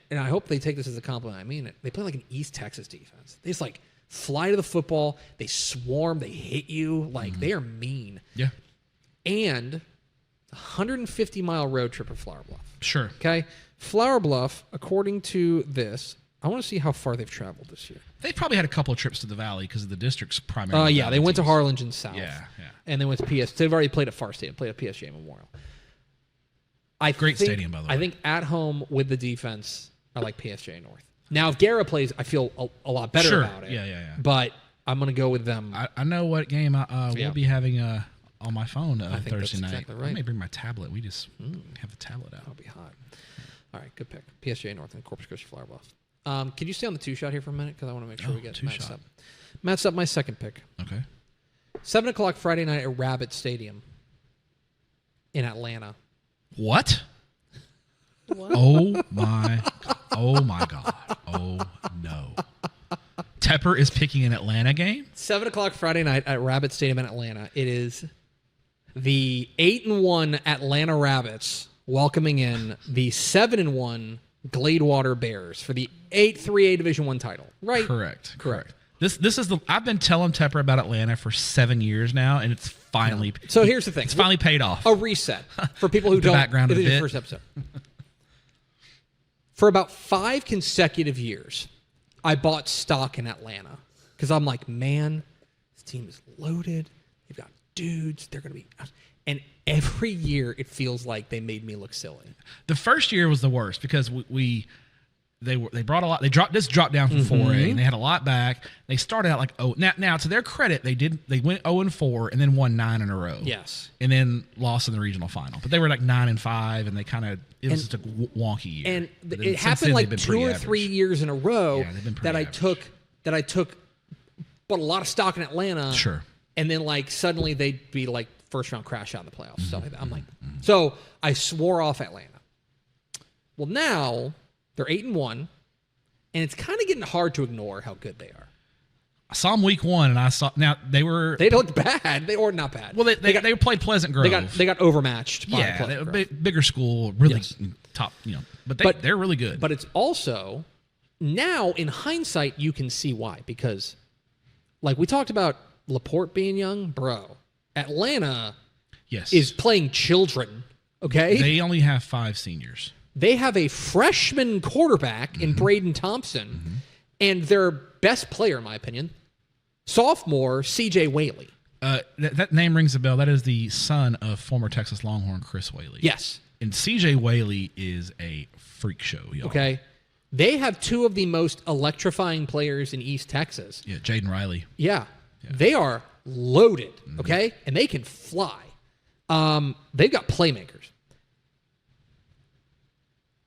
and I hope they take this as a compliment. I mean it. They play like an East Texas defense. They just fly to the football. They swarm. They hit you. They are mean. Yeah. And 150-mile road trip of Flower Bluff. Sure. Okay? Flower Bluff, according to this, I want to see how far they've traveled this year. They probably had a couple of trips to the Valley because of the district's primary. Yeah, they went to Harlingen South. Yeah. And they went to PS. They've already played at Far Stadium, played at PSG Memorial. Great stadium, by the way. I think at home with the defense, I like PSG North. Now, if Guerra plays, I feel a lot better about it. Yeah. But I'm going to go with them. I know what game we'll be having on my phone Thursday that's night. exactly right. I may bring my tablet. We just have the tablet out. That'll be hot. All right, good pick. PSG North and Corpus Christi Flower Bluff. Can you stay on the two-shot here for a minute? Because I want to make sure we get two-shot. Matt's up my second pick. Okay. 7 o'clock Friday night at Rabbit Stadium in Atlanta. What? Oh my God. Oh no. Tepper is picking an Atlanta game? 7 o'clock Friday night at Rabbit Stadium in Atlanta. It is the 8-1 Atlanta Rabbits welcoming in the 7-1 Gladewater Bears for the 3A Division I title. Right? Correct. This is I've been telling Tepper about Atlanta for 7 years now, and it's finally. So here's the thing. It's finally paid off. A reset for people who don't. Background a this is the bit. first episode. For about 5 consecutive years, I bought stock in Atlanta because I'm like, man, this team is loaded. They've got dudes. They're going to be. And every year it feels like they made me look silly. The first year was the worst because they brought a lot. They dropped down from 4A and they had a lot back. They started out like now to their credit, they went 0-4 and then won 9 in a row. Yes, and then lost in the regional final. But they were like 9-5 and they it was just a wonky year. And it happened like 2 or 3 years in a row that I took bought a lot of stock in Atlanta. Sure, and then suddenly they'd be like first round crash out in the playoffs. Stuff like that. I'm like, so I swore off Atlanta. Well, now they're 8-1, and it's kind of getting hard to ignore how good they are. I saw them week 1, and I saw they looked bad. They were not bad. Well, they played Pleasant Grove. They got overmatched. Yeah, they were bigger school, really top. But they're really good. But it's also now in hindsight you can see why, because like we talked about LaPorte being young, bro. Atlanta is playing children. Okay, they only have 5 seniors. They have a freshman quarterback in Braden Thompson, and their best player, in my opinion, Sophomore, C.J. Whaley. That name rings a bell. That is the son of former Texas Longhorn Chris Whaley. Yes. And C.J. Whaley is a freak show, y'all. Okay. They have two of the most electrifying players in East Texas. Yeah, Jaden Riley. Yeah. They are loaded, okay? And they can fly. They've got playmakers.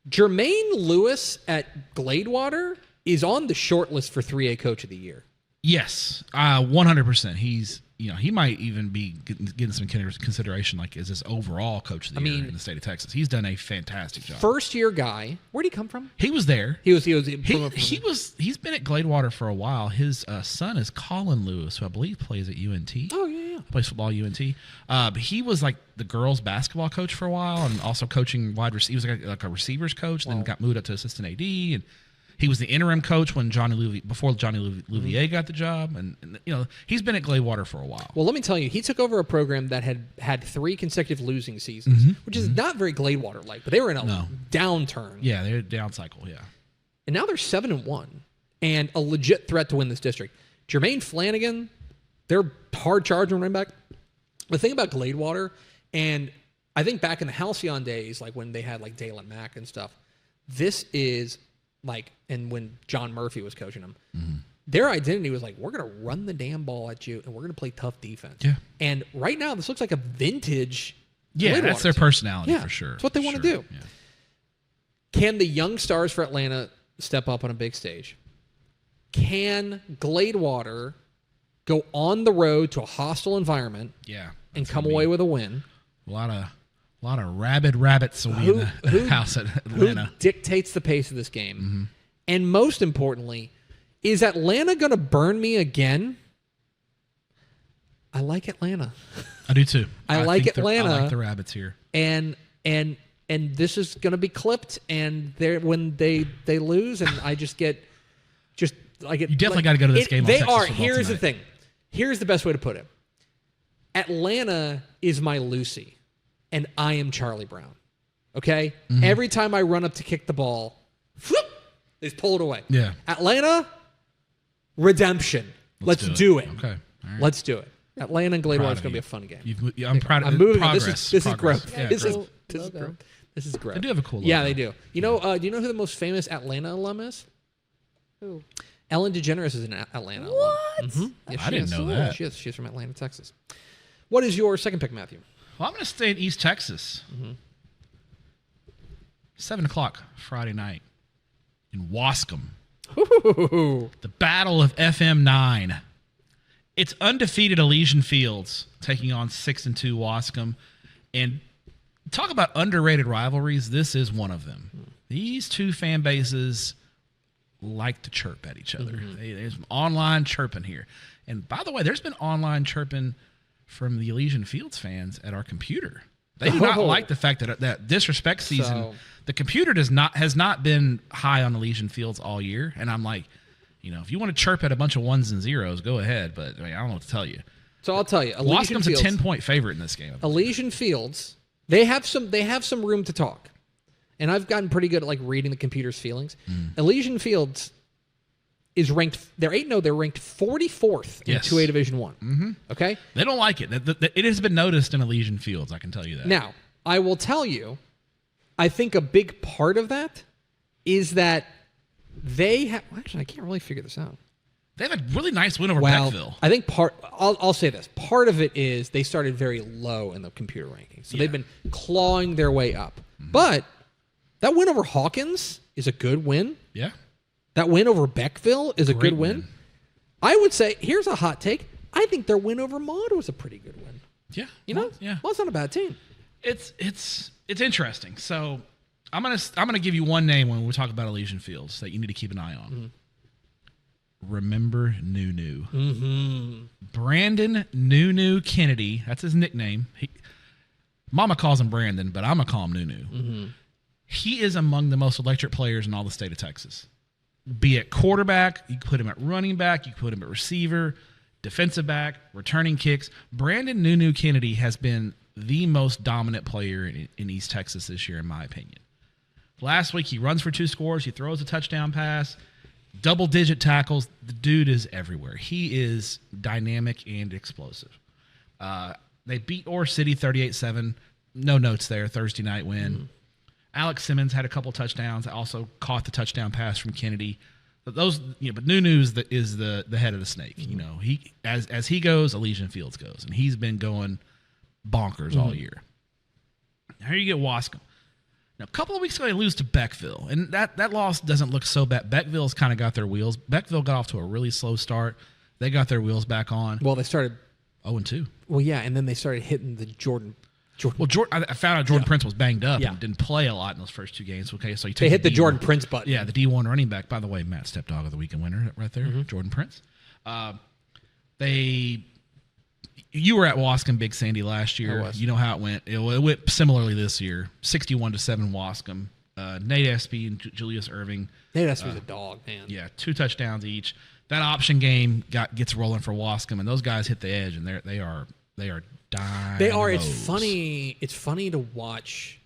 Jermaine Lewis at Gladewater is on the short list for 3A Coach of the Year. Yes, 100%. He's, he might even be getting some consideration, like as this overall coach of the year in the state of Texas. He's done a fantastic job. First year guy. Where'd he come from? He was there. He's He's been at Gladewater for a while. His son is Colin Lewis, who I believe plays at UNT. Oh yeah. Plays football at UNT. But he was like the girls basketball coach for a while, and also coaching wide receivers. He was like a receivers coach. Then got moved up to assistant AD, and he was the interim coach when before Johnny Louvier got the job, and he's been at Gladewater for a while. Well, let me tell you, he took over a program that had 3 consecutive losing seasons, which is not very Gladewater like, but they were in a downturn. Yeah, they're down cycle. Yeah, and now they're 7-1 and a legit threat to win this district. Jermaine Flanagan, they're hard charging running back. The thing about Gladewater, and I think back in the Halcyon days, like when they had like Dalen Mack and stuff, this is like, and when John Murphy was coaching them, their identity was like, we're going to run the damn ball at you and we're going to play tough defense. Yeah. And right now, this looks like a vintage. Yeah, that's their personality for sure. That's what they want to do. Yeah. Can the young stars for Atlanta step up on a big stage? Can Gladewater go on the road to a hostile environment and come away with a win? A lot of rabid rabbits will be in the house at Atlanta. Who dictates the pace of this game? And most importantly, is Atlanta going to burn me again? I like Atlanta. I do too. I like Atlanta. I like the rabbits here. And this is going to be clipped, and when they lose, and I just get You definitely got to go to this game. They on Texas are. football Here's tonight. the thing. Here's the best way to put it. Atlanta is my Lucy, and I am Charlie Brown. Okay? Every time I run up to kick the ball, whoop, they just pull it away. Yeah. Atlanta, redemption. Let's do it. Okay. All right. Let's do it. Atlanta and Gladewater is going to be a fun game. I'm proud of I'm moving. progress. This is growth. Yeah, This is growth. growth. This is growth. They do have a cool logo. Yeah, they do. You know? Do you know who the most famous Atlanta alum is? Who? Ellen DeGeneres is an Atlanta alum. What? Yes, I she didn't is. know that. She is. She's from Atlanta, Texas. What is your second pick, Matthew? Well, I'm going to stay in East Texas. 7 o'clock Friday night in Wascom. The Battle of FM 9. It's undefeated Elysian Fields taking on 6-2 Wascom. And talk about underrated rivalries. This is one of them. These two fan bases like to chirp at each other. There's online chirping here. And by the way, there's been online chirping from the Elysian Fields fans at our computer. They do not like the fact that disrespect season, the computer has not been high on Elysian Fields all year. And I'm like, if you want to chirp at a bunch of ones and zeros, go ahead. But I don't know what to tell you. So I'll tell you, Wascom's a 10-point favorite in this game. Elysian Fields, they have some room to talk. And I've gotten pretty good at like reading the computer's feelings. Elysian Fields is ranked. They're 8-0. They're ranked 44th in 2A Division 1. Okay, they don't like it. It has been noticed in Elysian Fields. I can tell you that. Now, I will tell you, I think a big part of that is that they have. Well, actually, I can't really figure this out. They have a really nice win over Beckville. I think I'll say this. Part of it is they started very low in the computer rankings, so they've been clawing their way up. But that win over Hawkins is a good win. Yeah. That win over Beckville is a good win. I would say, here's a hot take. I think their win over Maud was a pretty good win. Yeah. Well, it's not a bad team. It's interesting. So I'm gonna give you one name when we talk about Elysian Fields that you need to keep an eye on. Remember Nunu. Brandon Nunu Kennedy. That's his nickname. Mama calls him Brandon, but I'm gonna call him Nunu. He is among the most electric players in all the state of Texas. Be it quarterback, you can put him at running back, you can put him at receiver, defensive back, returning kicks. Brandon Nunu Kennedy has been the most dominant player in East Texas this year, in my opinion. Last week, he runs for 2 scores. He throws a touchdown pass. double-digit tackles. The dude is everywhere. He is dynamic and explosive. They beat Ore City 38-7. No notes there. Thursday night win. Alex Simmons had a couple touchdowns. Also caught the touchdown pass from Kennedy. But Nunu is the head of the snake. You know, he as he goes, Elysian Fields goes, and he's been going bonkers all year. Now here you get Wascom. Now a couple of weeks ago they lose to Beckville, and that loss doesn't look so bad. Beckville's kind of got their wheels. Beckville got off to a really slow start. They got their wheels back on. Well, they started 0-2. Well, yeah, and then they started hitting the Jordan. Well, I found out Jordan Prince was banged up and didn't play a lot in those first 2 games. Okay, so they hit the Jordan Prince button. Yeah, the D1 running back. By the way, Matt Stepp Dog of the Weekend winner right there, Jordan Prince. You were at Wascom Big Sandy last year. You know how it went. It went similarly this year. 61-7 Wascom. Nate Espy and Julius Irving. Nate Espy's a dog, man. Yeah, 2 touchdowns each. That option game gets rolling for Wascom, and those guys hit the edge, and they are dynamos. They are. It's funny. It's funny to watch.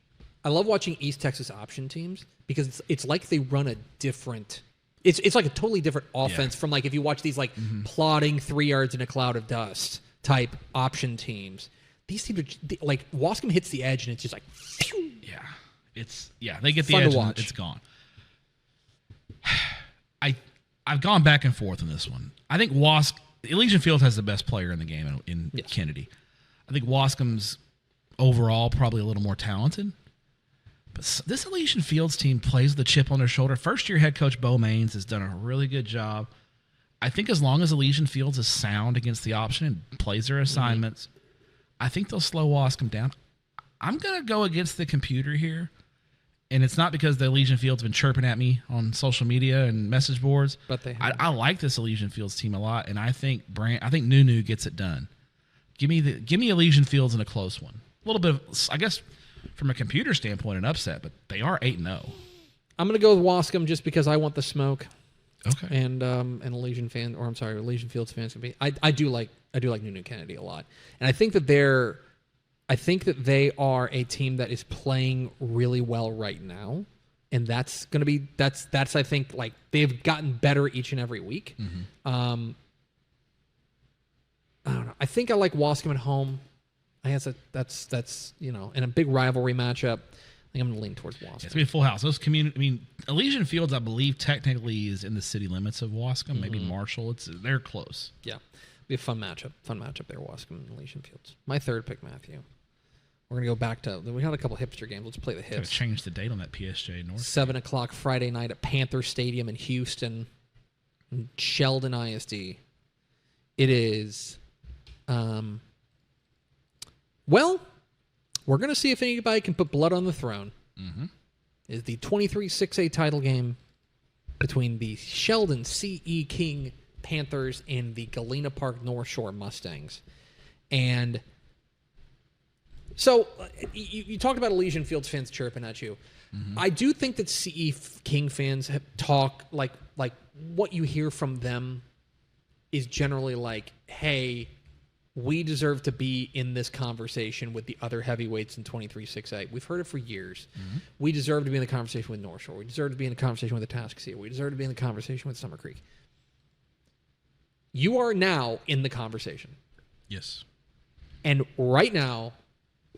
I love watching East Texas option teams because it's like they run a different. It's like a totally different offense from like if you watch these like plodding 3 yards in a cloud of dust type option teams. These teams are like Wascom hits the edge and it's just like. Phew. Yeah. They get the edge and it's gone. I've gone back and forth on this one. I think Elysian Fields has the best player in the game in Kennedy. I think Wascom's overall probably a little more talented. But this Elysian Fields team plays with a chip on their shoulder. First-year head coach Bo Maines has done a really good job. I think as long as Elysian Fields is sound against the option and plays their assignments, I think they'll slow Wascom down. I'm going to go against the computer here. And it's not because the Elysian Fields have been chirping at me on social media and message boards. But I like this Elysian Fields team a lot, and I think Nunu gets it done. Give me Elysian Fields in a close one. A little bit of, I guess, from a computer standpoint, an upset, but they are 8-0. I'm going to go with Wascom just because I want the smoke. Okay. And Elysian Fields fans can be. I do like Nunu Kennedy a lot, and I think that they are a team that is playing really well right now, and that's going to be that's I think like they've gotten better each and every week. I don't know. I think I like Wascom at home. I guess that's in a big rivalry matchup. I think I'm going to lean towards Wascom. It's going to be a full house. Elysian Fields, I believe, technically is in the city limits of Wascom. Maybe Marshall. They're close. Yeah, be a fun matchup. There, Wascom and Elysian Fields. My third pick, Matthew. We're going to go back to, we had a couple hipster games. Let's play the hips. Change the date on that PSJ North. 7 o'clock Friday night at Panther Stadium in Houston, in Sheldon ISD. It is, well, we're going to see if anybody can put blood on the throne. Is the 23-6A title game between the Sheldon CE King Panthers and the Galena Park North Shore Mustangs. And so you talked about Elysian Fields fans chirping at you. I do think that CE King fans talk like what you hear from them is generally like, hey, we deserve to be in this conversation with the other heavyweights in 23-6A. We've heard it for years. We deserve to be in the conversation with North Shore. We deserve to be in the conversation with Atascocita. We deserve to be in the conversation with Summer Creek. You are now in the conversation. Yes. And right now,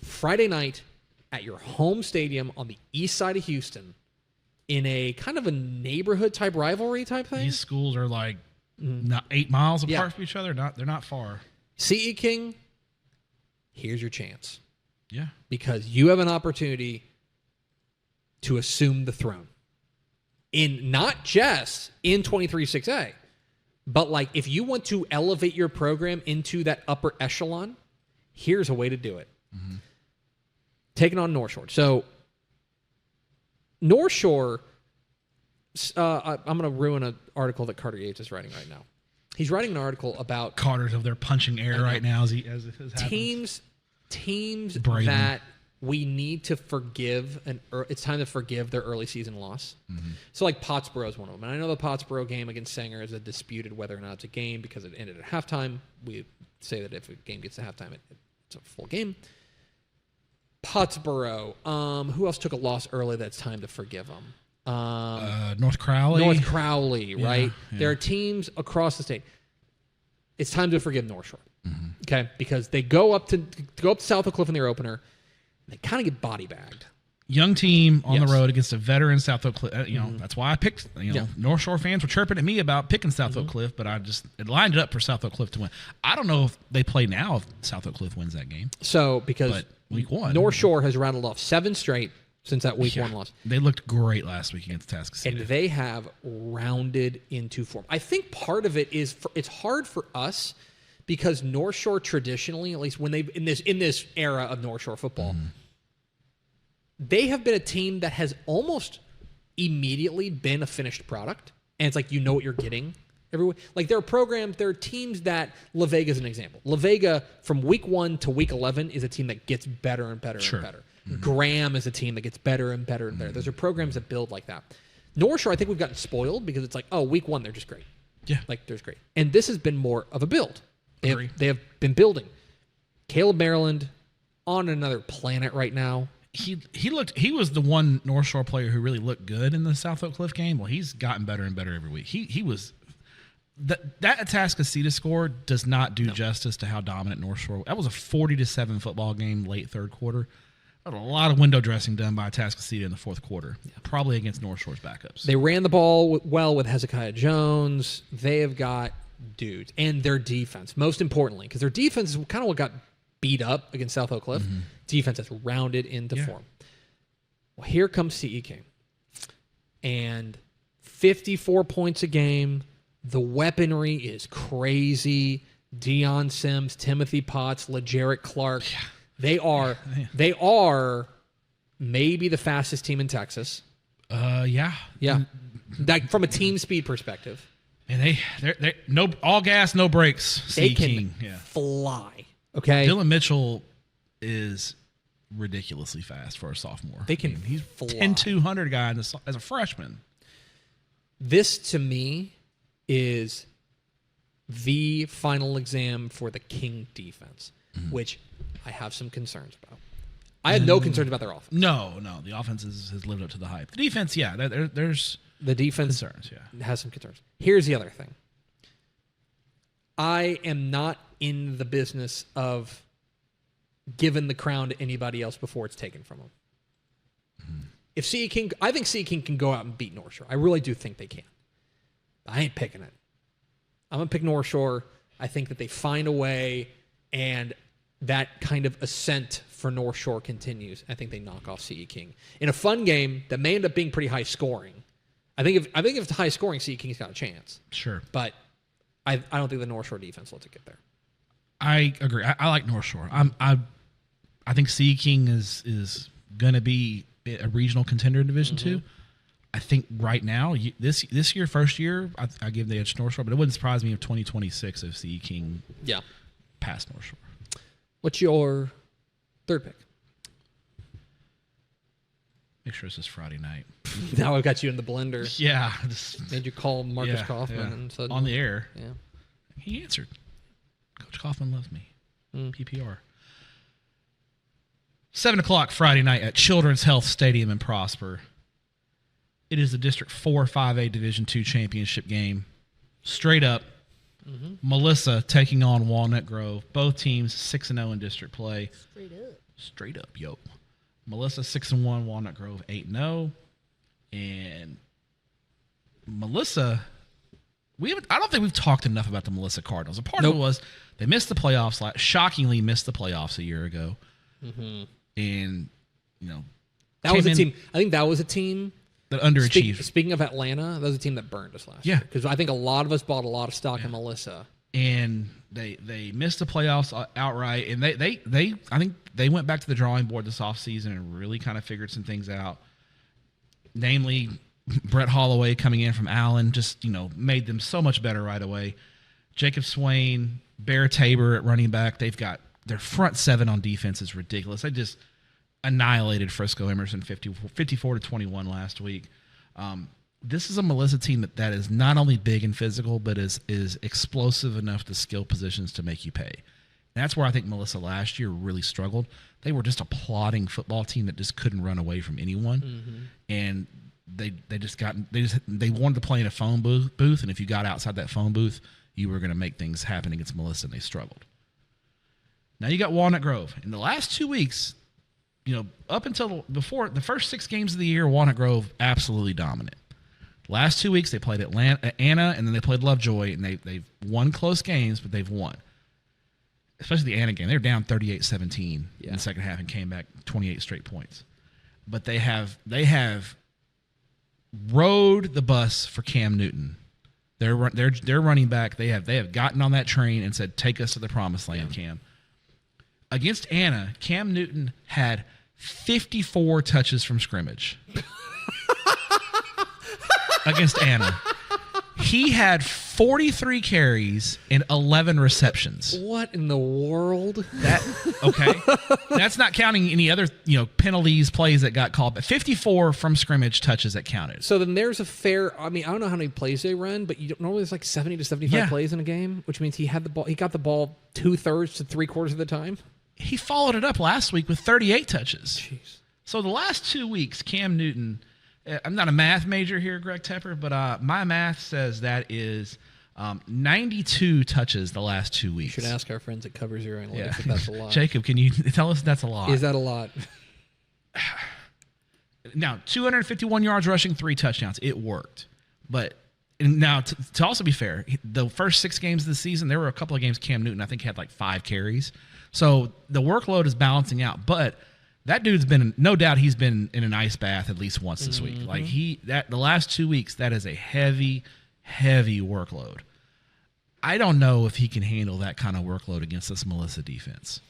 Friday night at your home stadium on the east side of Houston, in a kind of a neighborhood type rivalry type thing. These schools are like not 8 miles apart from each other. They're not far. CE King, here's your chance. Yeah. Because you have an opportunity to assume the throne. In not just in 23-6A, but like if you want to elevate your program into that upper echelon, here's a way to do it. Taking on North Shore. So North Shore, I'm going to ruin an article that Carter Yates is writing right now. He's writing an article about Carter's over there punching air right now as it happens. Teams Braden. that we need to forgive, it's time to forgive their early season loss. So like Pottsboro is one of them. And I know the Pottsboro game against Sanger is a disputed whether or not it's a game because it ended at halftime. We say that if a game gets to halftime, it's a full game. Pottsboro. Who else took a loss early that's time to forgive them? North Crowley. right? Yeah. There are teams across the state. It's time to forgive North Shore, okay? Because they go up to South Oak Cliff in their opener, and they kind of get body bagged. Young team on Yes. the road against a veteran South Oak Cliff. That's why I picked. Yeah. North Shore fans were chirping at me about picking South Oak Cliff, but it lined it up for South Oak Cliff to win. I don't know if they play now if South Oak Cliff wins that game. So because But week one, North Shore has rattled off 7 straight since that week 1 loss. They looked great last week against Tascasita. And they have rounded into form. I think part of it is it's hard for us because North Shore traditionally, at least when they in this era of North Shore football, they have been a team that has almost immediately been a finished product, and it's like you know what you're getting every. Like there are teams that La Vega is an example. La Vega from week 1 to week 11 is a team that gets better and better and better. Graham is a team that gets better and better and better. Those are programs that build like that. North Shore, I think we've gotten spoiled because it's like, oh, week 1 they're just great. Yeah. Like there's great. And this has been more of a build. Agree. They have been building. Caleb Maryland on another planet right now. He was the one North Shore player who really looked good in the South Oak Cliff game. Well, he's gotten better and better every week. He was that Atascocita score does not do justice to how dominant North Shore. That was a 40-7 football game late third quarter. A lot of window dressing done by Atascocita in the fourth quarter, probably against North Shore's backups. They ran the ball well with Hezekiah Jones. They have got dudes. And their defense, most importantly, because their defense is kind of what got beat up against South Oak Cliff. Defense has rounded into form. Well, here comes C.E. King. And 54 points a game. The weaponry is crazy. Deion Sims, Timothy Potts, LeJarrette Clark. Yeah. They are maybe the fastest team in Texas. Yeah. Like from a team speed perspective. And they no all gas, no brakes. They can fly. Okay. Dylan Mitchell is ridiculously fast for a sophomore. He's fly. 10-200 guy as a freshman. This to me is the final exam for the King defense, which I have some concerns about. I had no concerns about their offense. No, the offense has lived up to the hype. The defense, there's the defense concerns. Has some concerns. Here's the other thing. I am not in the business of giving the crown to anybody else before it's taken from them. If C.E. King, I think C.E. King can go out and beat North Shore. I really do think they can. I ain't picking it. I'm going to pick North Shore. I think that they find a way, and that kind of ascent for North Shore continues. I think they knock off C.E. King in a fun game that may end up being pretty high scoring. I think if it's high scoring, C.E. King's got a chance. Sure, but I don't think the North Shore defense lets it get there. I agree. I like North Shore. I think C.E. King is going to be a regional contender in Division II. I think right now, this year, first year, I give the edge to North Shore, but it wouldn't surprise me if 2026 if C.E. King passed North Shore. What's your third pick? Make sure it's this Friday night. Now I've got you in the blender. Yeah. Made you call Marcus Kaufman and said, on the air. Yeah. He answered. Coach Kaufman loves me. PPR. 7 o'clock Friday night at Children's Health Stadium in Prosper. It is the District 4 5A Division II championship game. Straight up. Melissa taking on Walnut Grove. Both teams 6-0 in district play. Straight up, yo. Melissa 6-1, Walnut Grove 8-0. And Melissa, I don't think we've talked enough about the Melissa Cardinals. A part of it was they missed the playoffs, shockingly missed the playoffs a year ago. And, that was a team. I think that was a team that underachieved. Speaking of Atlanta, that was a team that burned us last year. Because I think a lot of us bought a lot of stock in Melissa. And they missed the playoffs outright. And I think they went back to the drawing board this offseason and really kind of figured some things out. Namely, Brett Holloway coming in from Allen just, made them so much better right away. Jacob Swain, Bear Tabor at running back. They've got their front seven on defense is ridiculous. They just annihilated Frisco Emerson 54-21 last week. This is a Melissa team that is not only big and physical, but is explosive enough to skill positions to make you pay. And that's where I think Melissa last year really struggled. They were just a plodding football team that just couldn't run away from anyone. And they wanted to play in a phone booth, and if you got outside that phone booth, you were going to make things happen against Melissa, and they struggled. Now you got Walnut Grove. In the last 2 weeks, up until before the first 6 games of the year, Walnut Grove absolutely dominant. Last 2 weeks they played Anna, and then they played Lovejoy, and they've won close games, but they've won. Especially the Anna game, they were down 38-17 in the second half and came back 28 straight points. But they have rode the bus for Cam Newton. They're running back. They have gotten on that train and said, "Take us to the promised land, Cam." Against Anna, Cam Newton had 54 touches from scrimmage. Against Anna. He had 43 carries and 11 receptions. What in the world? Okay. That's not counting any other, penalties, plays that got called, but 54 from scrimmage touches that counted. So then there's a fair, I don't know how many plays they run, but normally there's like 70 to 75 plays in a game, which means he got the ball 2/3 to 3/4 of the time. He followed it up last week with 38 touches. Jeez. So the last 2 weeks, Cam Newton, I'm not a math major here, Greg Tepper, but my math says that is 92 touches the last 2 weeks. You should ask our friends at Cover Zero Analytics if that's a lot. Jacob, can you tell us that's a lot? Is that a lot? Now, 251 yards rushing, 3 touchdowns. It worked. But now, to also be fair, the first 6 games of the season, there were a couple of games Cam Newton, I think, had like 5 carries. So the workload is balancing out. But that dude's no doubt he's been in an ice bath at least once this week. Like the last 2 weeks, that is a heavy, heavy workload. I don't know if he can handle that kind of workload against this Melissa defense.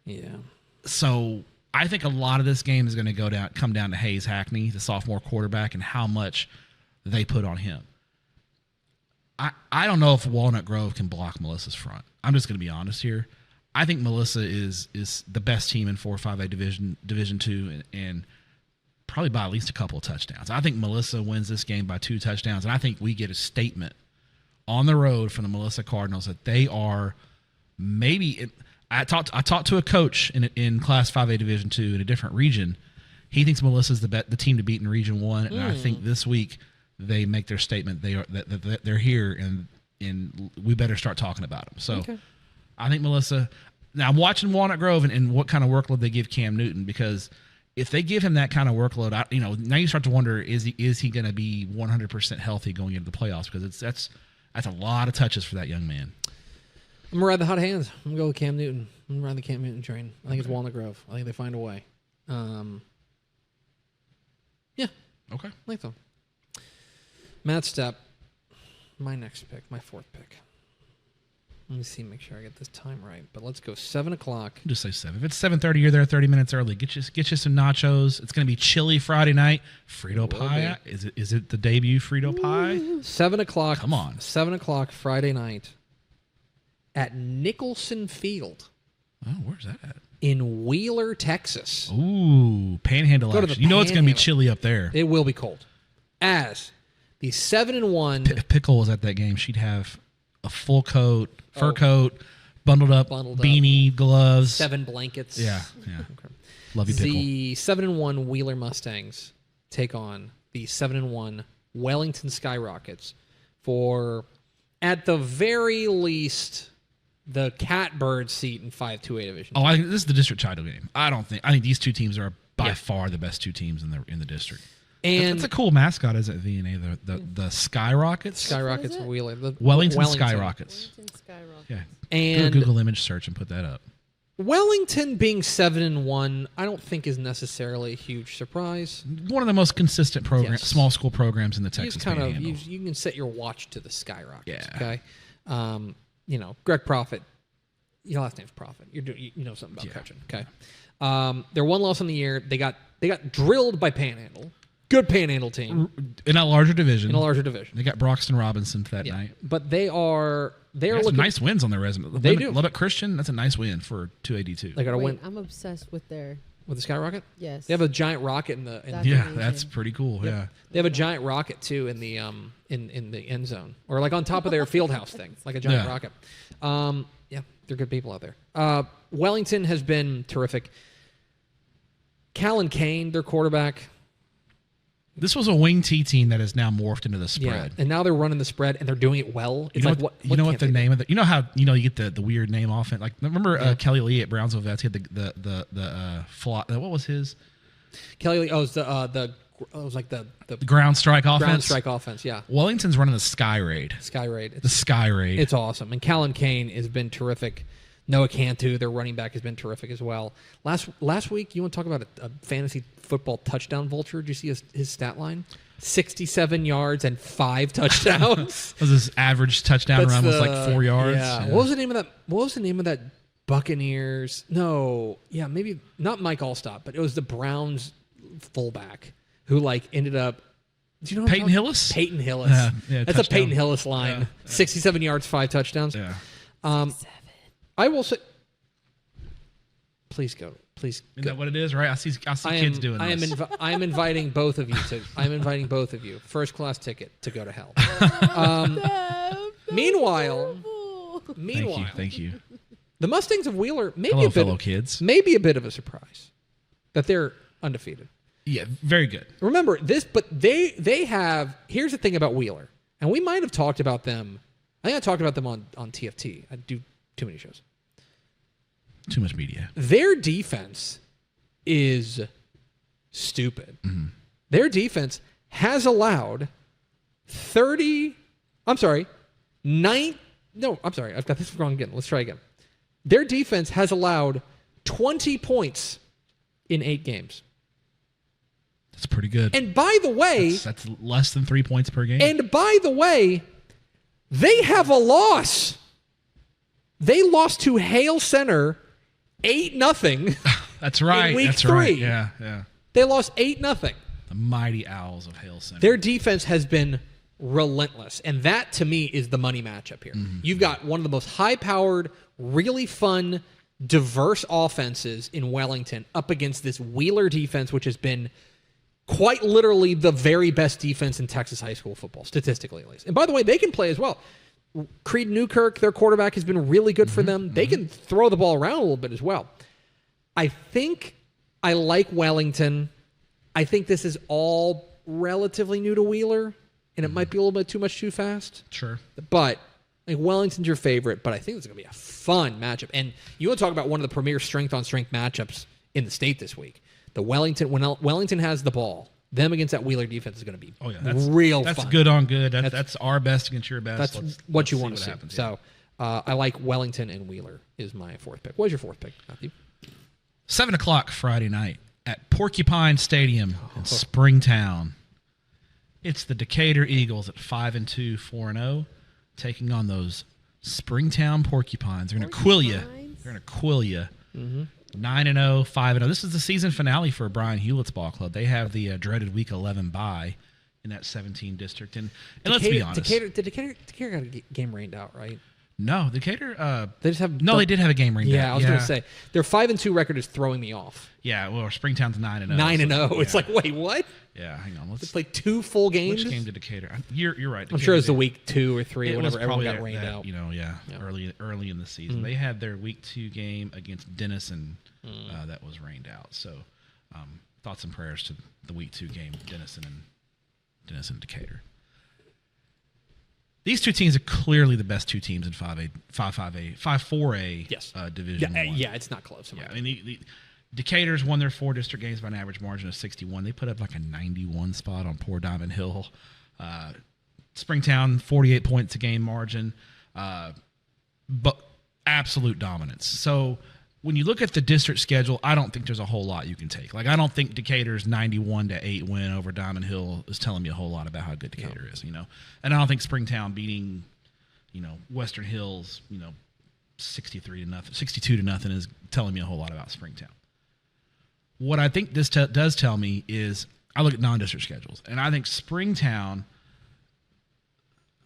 Yeah. So I think a lot of this game is going to come down to Hayes Hackney, the sophomore quarterback, and how much they put on him. I don't know if Walnut Grove can block Melissa's front. I'm just going to be honest here. I think Melissa is the best team in 4-5A Division II, and probably by at least a couple of touchdowns. I think Melissa wins this game by 2 touchdowns, and I think we get a statement on the road from the Melissa Cardinals that they are maybe. I talked to a coach in Class 5A Division II in a different region. He thinks Melissa's the team to beat in Region 1, and I think this week they make their statement. That they're here, and we better start talking about them. So. Okay. I think Melissa. Now I'm watching Walnut Grove and what kind of workload they give Cam Newton, because if they give him that kind of workload, now you start to wonder, is he going to be 100% healthy going into the playoffs? Because that's a lot of touches for that young man. I'm gonna ride the hot hands. I'm gonna go with Cam Newton. I'm gonna ride the Cam Newton train. I think it's Walnut Grove. I think they find a way. Yeah. Okay. I think so. Matt Stepp, my next pick, my 4th pick. Let me see, make sure I get this time right. But let's go 7 o'clock. Just say 7. If it's 7:30, you're there 30 minutes early. Get you some nachos. It's going to be chilly Friday night. Frito pie. Is it the debut Frito pie? 7 o'clock. Come on. 7 o'clock Friday night at Nicholson Field. Oh, where's that at? In Wheeler, Texas. Ooh, Panhandle action. It's going to be chilly up there. It will be cold. As the 7-1. If Pickle was at that game, she'd have a full coat, fur coat, bundled up, beanie, gloves. 7 blankets. Yeah. Okay. Love you, Pickle. The 7-1 Wheeler Mustangs take on the 7-1 Wellington Skyrockets for, at the very least, the catbird seat in 5-2A Division. I think this is the district title game. I think these 2 teams are by far the best 2 teams in the district. And it's a cool mascot, isn't it, VNA? The Skyrockets? Skyrockets for Wheeler. Wellington Skyrockets. Yeah. And do a Google image search and put that up. Wellington being 7-1, I don't think is necessarily a huge surprise. One of the most consistent small school programs in the Texas Panhandle. You can set your watch to the Skyrockets. Yeah. Okay. Greg Profit. Your last name's Profit. You know something about coaching. Okay. They're 1 loss in the year. They got drilled by Panhandle. Good Panhandle team. In a larger division. They got Broxton Robinson that night. But they're looking some nice wins on their resume. They do. Lubbock Christian, that's a nice win for 2AD2. They got a win. I'm obsessed with the Skyrocket? Yes. They have a giant rocket in the that's pretty cool. Yep. Yeah. They have a giant rocket too in the in the end zone, or like on top of their field house thing, like a giant rocket. They're good people out there. Wellington has been terrific. Callan Kane, their quarterback, This was a wing T team that has now morphed into the spread. And now they're running the spread and they're doing it well. It's you know what the name of the, you know how, you get the weird name offense. Like, remember Kelly Lee at Brownsville Vets? He had the fly, what was his? Kelly Lee, it was the ground strike offense. Ground strike offense, yeah. Wellington's running the Sky Raid. Sky Raid. The Sky Raid. It's awesome. And Callan Kane has been terrific. Noah Cantu, their running back, has been terrific as well. Last week, you want to talk about a fantasy football touchdown vulture? Did you see his stat line? 67 yards and 5 touchdowns. Was his average touchdown run was like 4 yards? Yeah. What was the name of that Buccaneers? No. Yeah, maybe not Mike Allstott, but it was the Browns fullback who ended up. Do you know Peyton Hillis? Peyton Hillis. Yeah, that's touchdown. a Peyton Hillis line. Yeah. 67 yards, 5 touchdowns. Yeah. I will say. Please go. Please. Is that what it is? Right? I see kids doing this. I am inviting both of you to. I'm inviting both of you. First class ticket to go to hell. Meanwhile, thank you. The Mustangs of Wheeler Hello, fellow kids. Maybe a bit of a surprise that they're undefeated. Yeah, very good. Remember this, but they have. Here's the thing about Wheeler, and we might have talked about them. I think I talked about them on TFT. I do too many shows. Too much media. Their defense is stupid. Mm-hmm. Their defense has allowed 30. I'm sorry. No, I'm sorry. I've got this wrong again. Let's try again. Their defense has allowed 20 points in 8 games. That's pretty good. And by the way, that's less than 3 points per game. And by the way, they have a loss. They lost to Hale Center 8-0. That's right. In week That's 3. right. Yeah. They lost 8-0. The mighty Owls of Hale Center. Their defense has been relentless, and that to me is the money matchup here. Mm-hmm. You've got one of the most high-powered, really fun, diverse offenses in Wellington up against this Wheeler defense, which has been quite literally the very best defense in Texas high school football, statistically at least. And by the way, they can play as well. Creed Newkirk, their quarterback, has been really good for them. They can throw the ball around a little bit as well. I think I like Wellington. I think this is all relatively new to Wheeler, and it might be a little bit too much too fast. Sure. But I think Wellington's your favorite, but I think it's going to be a fun matchup. And you want to talk about one of the premier strength-on-strength matchups in the state this week. When Wellington has the ball, them against that Wheeler defense is going to be real fun. That's good on good. That's our best against your best. That's what you want to see. Happens, so I like Wellington and Wheeler is my 4th pick. What's your 4th pick, Matthew? 7 o'clock Friday night at Porcupine Stadium in Springtown. It's the Decatur Eagles at 5-2, 4-0, taking on those Springtown Porcupines. They're going to quill you. Mm-hmm. 9-0, 5-0. This is the season finale for Brian Hewlett's ball club. They have the dreaded Week 11 bye in that 17 district. And let's be honest. Decatur got a game rained out, right? No, Decatur. They just have. No, they did have a game rained out. Yeah, I was going to say their 5-2 record is throwing me off. Yeah, well, Springtown's 9-0. 9-0. So, it's like, wait, what? Yeah, hang on. Let's play 2 full games. Which game did Decatur? You're right. Decatur, I'm sure it was the week 2 or 3 or whatever. Everyone got rained out. Early in the season. They had their week 2 game against Denison that was rained out. So, thoughts and prayers to the week 2 game, Denison Decatur. These two teams are clearly the best 2 teams in 5A, 4A Division 1. Yeah, it's not close. Yeah, I mean, the Decatur's won their 4 district games by an average margin of 61. They put up like a 91 spot on poor Diamond Hill. Springtown, 48 points a game margin, but absolute dominance. So when you look at the district schedule, I don't think there's a whole lot you can take. Like, I don't think Decatur's 91-8 win over Diamond Hill is telling me a whole lot about how good Decatur is, And I don't think Springtown beating, Western Hills, 62-0 is telling me a whole lot about Springtown. What I think this does tell me is I look at non-district schedules, and I think Springtown,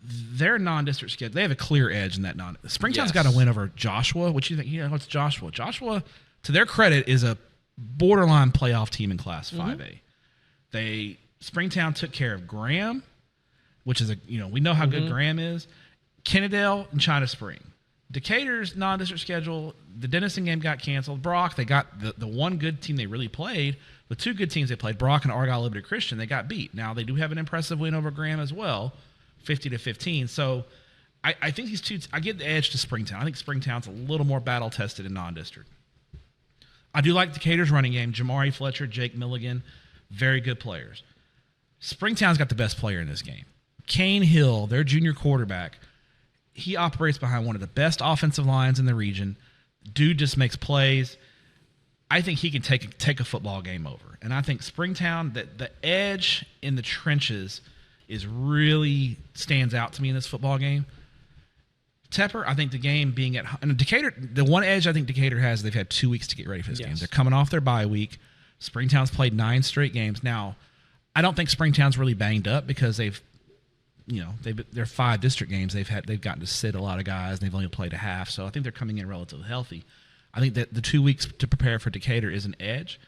their non-district schedule, they have a clear edge in that Springtown's got to win over Joshua. What you think? What's Joshua? Joshua, to their credit, is a borderline playoff team in Class 5A. Springtown took care of Graham, which is we know how good Graham is. Kennedale and China Spring. Decatur's non-district schedule, the Denison game got canceled. Brock, they got the one good team they really played. The two good teams they played, Brock and Argyle Liberty Christian, they got beat. Now, they do have an impressive win over Graham as well, 50-15. So, I think these two, I give the edge to Springtown. I think Springtown's a little more battle-tested in non-district. I do like Decatur's running game. Jamari Fletcher, Jake Milligan, very good players. Springtown's got the best player in this game. Kane Hill, their junior quarterback, he operates behind one of the best offensive lines in the region. Dude just makes plays. I think he can take a football game over. And I think Springtown, the edge in the trenches is really stands out to me in this football game. Tepper, I think the game being at and Decatur, the one edge I think Decatur has, they've had 2 weeks to get ready for this game. They're coming off their bye week. Springtown's played 9 straight games. Now, I don't think Springtown's really banged up because they're 5 district games. They've gotten to sit a lot of guys and they've only played a half. So I think they're coming in relatively healthy. I think that the 2 weeks to prepare for Decatur is an edge.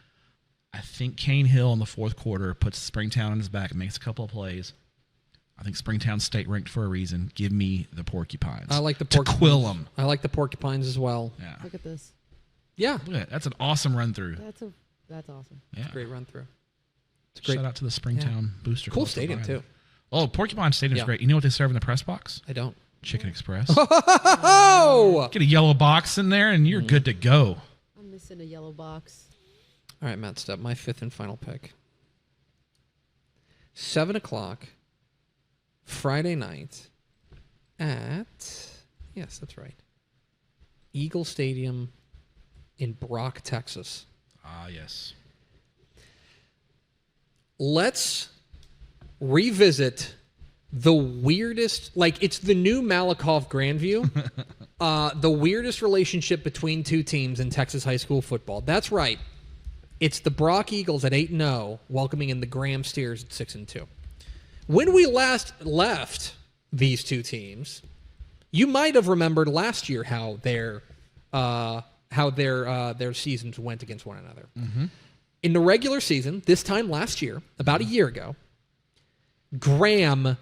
I think Kane Hill in the fourth quarter puts Springtown on his back and makes a couple of plays. I think Springtown's state ranked for a reason. Give me the Porcupines. I like the Porcupines. To quill them. I like the Porcupines as well. Yeah. Look at this. Yeah. Look at that. That's an awesome run through. That's awesome. Yeah. Great run through. It's great. Shout out to the Springtown Booster Cool Club stadium, too. Oh, Porcupine Stadium's great. You know what they serve in the press box? I don't. Chicken Express. Oh! Get a yellow box in there and you're good to go. I'm missing a yellow box. All right, Matt Stepp, my 5th and final pick. 7 o'clock, Friday night at, yes, that's right, Eagle Stadium in Brock, Texas. Ah, yes. Let's revisit the weirdest, like it's the new Malakoff Grandview, the weirdest relationship between two teams in Texas high school football. That's right. It's the Brock Eagles at 8-0, welcoming in the Graham Steers at 6-2. When we last left these two teams, you might have remembered last year how their seasons went against one another. Mm-hmm. In the regular season, this time last year, about a year ago, Graham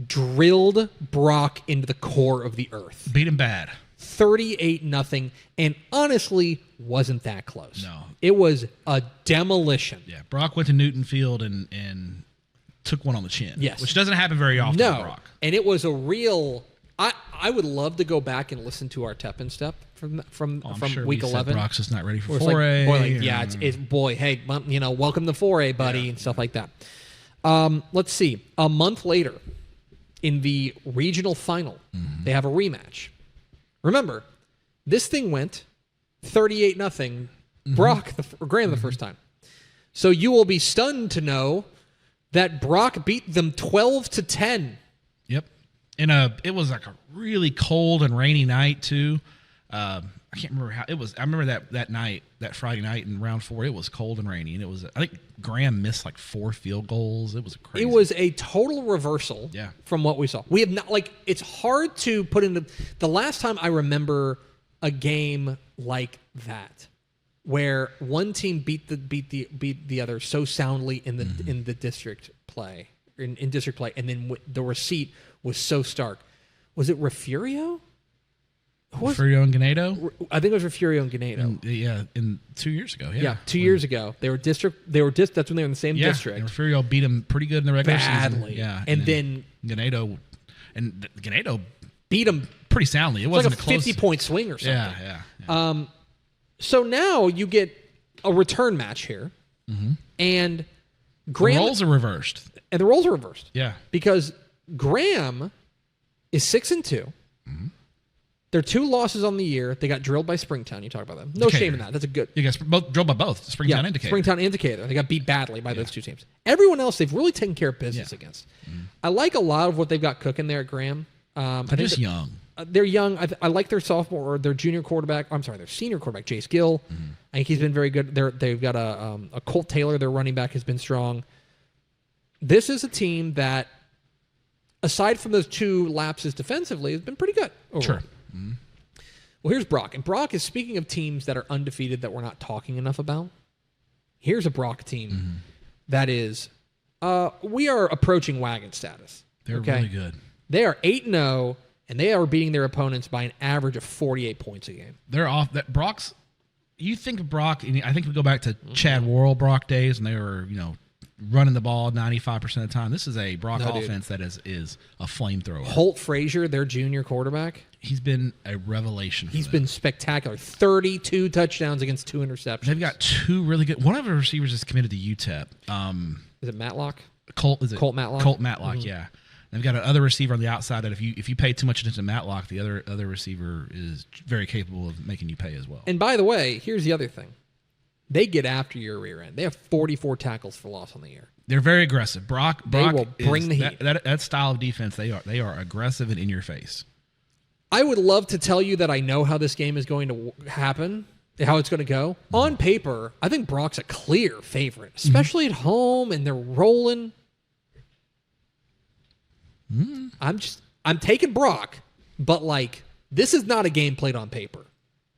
drilled Brock into the core of the earth. Beat him bad. 38-0, and honestly, wasn't that close. No. It was a demolition. Yeah, Brock went to Newton Field and took one on the chin. Yes. Which doesn't happen very often No. with Brock. And it was a real... I would love to go back and listen to our Tep and Step from sure week we 11. Said Brock's just not ready for Where 4A. Hey, welcome to 4A, buddy, and stuff like that. Let's see. A month later, in the regional final, they have a rematch. Remember, this thing went 38-0 Brock, Graham the first time. So you will be stunned to know that Brock beat them 12-10. Yep. It was like a really cold and rainy night too. I can't remember how it was. I remember that night, that Friday night in round 4, it was cold and rainy, and it was. I think Graham missed like 4 field goals. It was crazy. It was a total reversal from what we saw. We have not it's hard to put into the last time I remember a game like that, where one team beat the other so soundly in the district play in district play, and then the receipt was so stark. Was it Refugio? Refugio and Ganado? I think it was Refugio and Ganado. In 2 years ago. Yeah, 2 years ago. They were that's when they were in the same district. And Refugio beat them pretty good in the regular season. Yeah. And then Ganado beat them pretty soundly. It wasn't like a 50-point swing or something. Yeah. So now you get a return match here, and Graham, the roles are reversed. And the roles are reversed. Yeah, because Graham is 6-2. Their 2 losses on the year. They got drilled by Springtown. You talk about them. No shame in that. That's a good. You guys both drilled by both Springtown and Decatur. Springtown and Decatur. They got beat badly by those two teams. Everyone else, they've really taken care of business against. I like a lot of what they've got cooking there at Graham. They're just young. They're young. I like their sophomore or their junior quarterback. I'm sorry, their senior quarterback, Jace Gill. I think he's been very good. They've got a Colt Taylor. Their running back has been strong. This is a team that, aside from those 2 lapses defensively, has been pretty good overall. Sure. Well, here's Brock. And Brock is, speaking of teams that are undefeated that we're not talking enough about, here's a Brock team that is, we are approaching wagon status. They're really good. They are 8-0, and they are beating their opponents by an average of 48 points a game. They're off. That Brock's. You think of Brock, and I think we go back to Chad Worrell Brock days, and they were running the ball 95% of the time. This is a Brock offense that is a flamethrower. Holt Frazier, their junior quarterback, he's been a revelation. He's been spectacular. 32 touchdowns against 2 interceptions. They've got 2 really good. One of the receivers is committed to UTEP. Is it Matlock? Colt Matlock? Colt Matlock, yeah. They've got another receiver on the outside that if you pay too much attention to Matlock, the other receiver is very capable of making you pay as well. And by the way, here's the other thing. They get after your rear end. They have 44 tackles for loss on the year. They're very aggressive. Brock will bring the heat. That style of defense, they are aggressive and in your face. I would love to tell you that I know how this game is going to happen, how it's going to go. On paper, I think Brock's a clear favorite, especially at home, and they're rolling. I'm taking Brock, but this is not a game played on paper.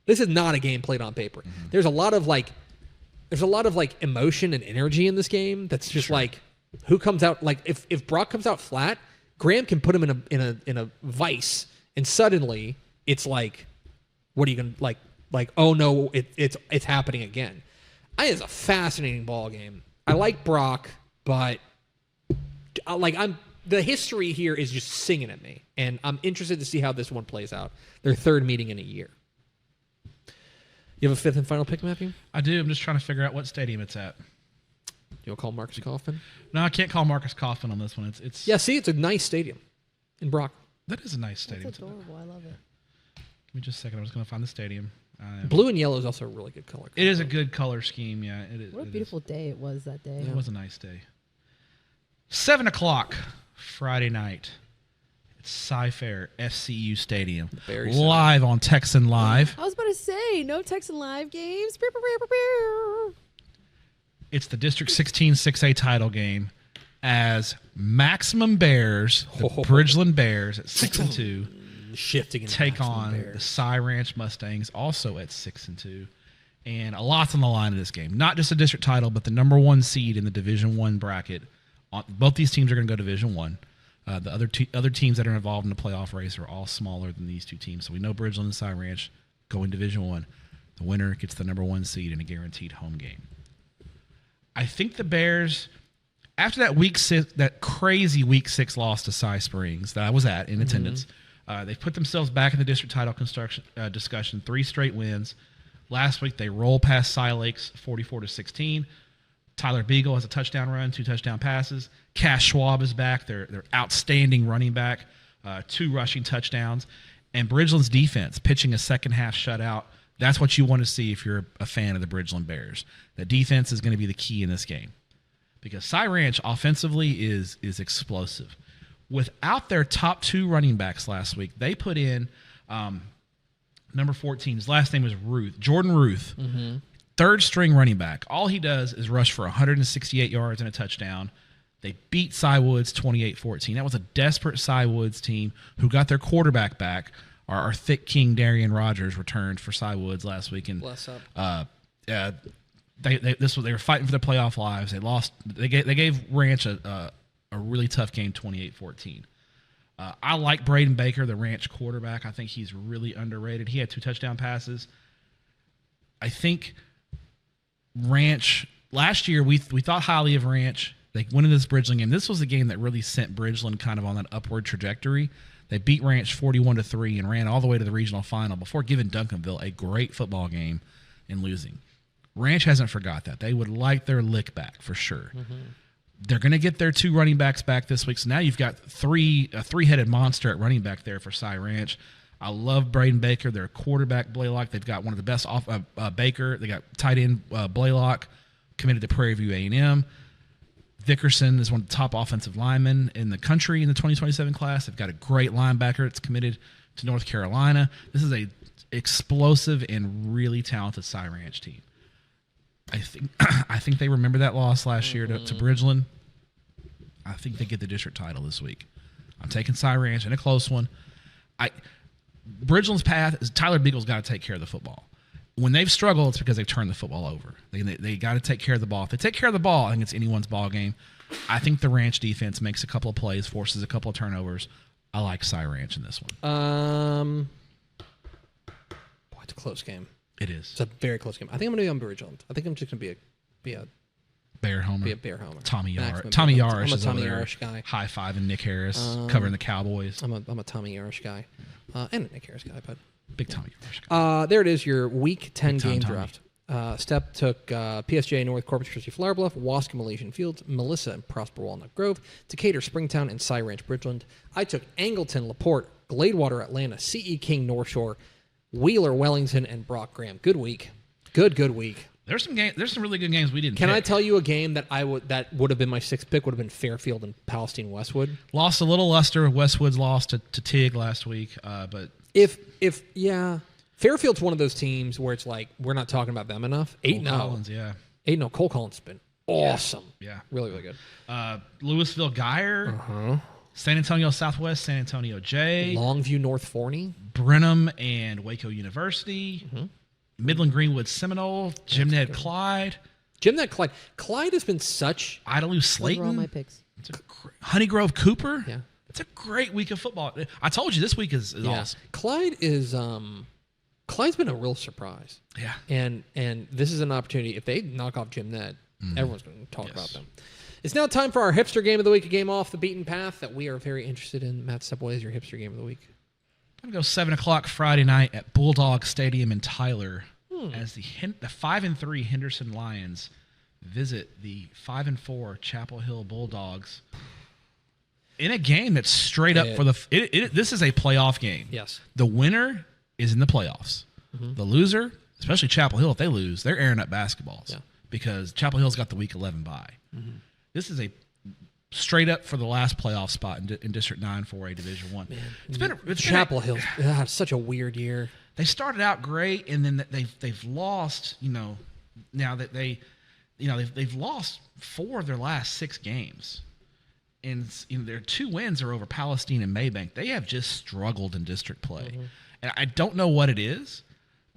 There's a lot of emotion and energy in this game. That's just who comes out if Brock comes out flat, Graham can put him in a vice, and suddenly it's what are you gonna oh no, it's happening again. It's a fascinating ball game. I like Brock, but the history here is just singing at me, and I'm interested to see how this one plays out. Their third meeting in a year. You have a fifth and final pick, Matthew? I do. I'm just trying to figure out what stadium it's at. You'll call Marcus Coffin? No, I can't call Marcus Coffin on this one. It's it's a nice stadium in Brock. That is a nice stadium. That's adorable. I love it. Give me just a second. I'm just going to find the stadium. Blue and yellow is also a really good color. It is a good color scheme, yeah. It is. What a beautiful day it was that day. It was a nice day. 7 o'clock Friday night. It's Cy-Fair FCU Stadium. Live on Texan Live. I was about to say, no Texan Live games. It's the District 16 6A title game as Maximum Bears, the Bridgeland Bears at 6-2, shifting take on the Cy Ranch Mustangs, also at 6-2. And a lot's on the line in this game. Not just a district title, but the number 1 seed in the Division I bracket. Both these teams are going to go Division I. The other teams that are involved in the playoff race are all smaller than these 2 teams. So we know Bridgeland and Cy Ranch going Division I. The winner gets the number 1 seed in a guaranteed home game. I think the Bears, after that crazy Week 6 loss to Cy Springs that I was at in attendance, they've put themselves back in the district title discussion. 3 straight wins. Last week they rolled past Cy Lakes 44-16. Tyler Beagle has a touchdown run, 2 touchdown passes. Cash Schwab is back. They're outstanding running back, 2 rushing touchdowns. And Bridgeland's defense pitching a second half shutout. That's what you want to see if you're a fan of the Bridgeland Bears. The defense is going to be the key in this game because Cy Ranch offensively is explosive. Without their top 2 running backs last week, they put in number 14. His last name was Jordan Ruth. Third string running back. All he does is rush for 168 yards and a touchdown. They beat Cy Woods 28-14. That was a desperate Cy Woods team who got their quarterback back. Our thick king Darian Rogers returned for Cy Woods last week, and bless up. They were fighting for their playoff lives. They lost. They gave Ranch a really tough game, 28-14. I like Braden Baker, the Ranch quarterback. I think he's really underrated. He had 2 touchdown passes. I think Ranch last year we thought highly of Ranch. They went into this Bridgeland game. This was the game that really sent Bridgeland kind of on that upward trajectory. They beat Ranch 41-3 and ran all the way to the regional final before giving Duncanville a great football game and losing. Ranch hasn't forgot that. They would like their lick back for sure. They're going to get their 2 running backs back this week. So now you've got a 3-headed monster at running back there for Cy Ranch. I love Braden Baker. Their quarterback, Blaylock. They've got one of the best Baker. They got tight end Blaylock, committed to Prairie View A&M. Vickerson is one of the top offensive linemen in the country in the 2027 class. They've got a great linebacker that's committed to North Carolina. This is a explosive and really talented Cy Ranch team. I think they remember that loss last year to Bridgeland. I think they get the district title this week. I'm taking Cy Ranch in a close one. Bridgeland's path is Tyler Beagle's got to take care of the football. When they've struggled, it's because they've turned the football over. They got to take care of the ball. If they take care of the ball, I think it's anyone's ball game. I think the Ranch defense makes a couple of plays, forces a couple of turnovers. I like Cy Ranch in this one. Boy, it's a close game. It is. It's a very close game. I think I'm going to be on Bridgeland. I think I'm just going to be a Bear homer. Be a Bear homer. Tommy Maximum Tommy Bear. Yarish I'm a is Tommy over there Yarish guy. high-fiving Nick Harris, covering the Cowboys. I'm a Tommy Yarish guy. And a Nick Harris guy, but Big Tommy Yarish guy. there it is, your Week 10 Big time game Tommy. draft. Stepp took PSJ North Corpus Christi Flower Bluff, Wascom Elysian Fields, Melissa and Prosper Walnut Grove, Decatur Springtown, and Cy Ranch Bridgeland. I took Angleton, LaPorte, Gladewater Atlanta, CE King North Shore, Wheeler Wellington, and Brock Graham. Good week. Good week. There's some really good games we didn't Can pick. I tell you a game that that would have been my sixth pick would have been Fairfield and Palestine Westwood? Lost a little luster. Westwood's lost to Tig last week, but Yeah, Fairfield's one of those teams where it's like we're not talking about them enough. 8-0. Collins, yeah. 8-0. Cole Collins has been awesome. Yeah. Really, really good. Louisville Geyer, San Antonio Southwest, San Antonio J, Longview North Forney. Brenham and Waco University, Midland Greenwood Seminole, Jim Ned Clyde, Clyde has been such. Idalou Those were all Slayton, my picks. Honeygrove Cooper. Yeah. It's a great week of football. I told you this week is awesome. Clyde is Clyde's been a real surprise. Yeah. And this is an opportunity. If they knock off Jim Ned, everyone's going to talk Yes. about them. It's now time for our hipster game of the week, a game off the beaten path that we are very interested in. Matt Stepp, what is your hipster game of the week? I'm going to go 7 o'clock Friday night at Bulldog Stadium in Tyler as the 5-3 Henderson Lions visit the 5-4 Chapel Hill Bulldogs in a game that's straight up for the. This is a playoff game. Yes. The winner is in the playoffs. The loser, especially Chapel Hill, if they lose, they're airing up basketballs because Chapel Hill's got the Week 11 bye. This is a straight up for the last playoff spot in District 9 4A Division 1. Chapel Hill had such a weird year. They started out great, and then they've lost. Now that they've lost 4 of their last 6 games, and their 2 wins are over Palestine and Maybank. They have just struggled in district play, and I don't know what it is.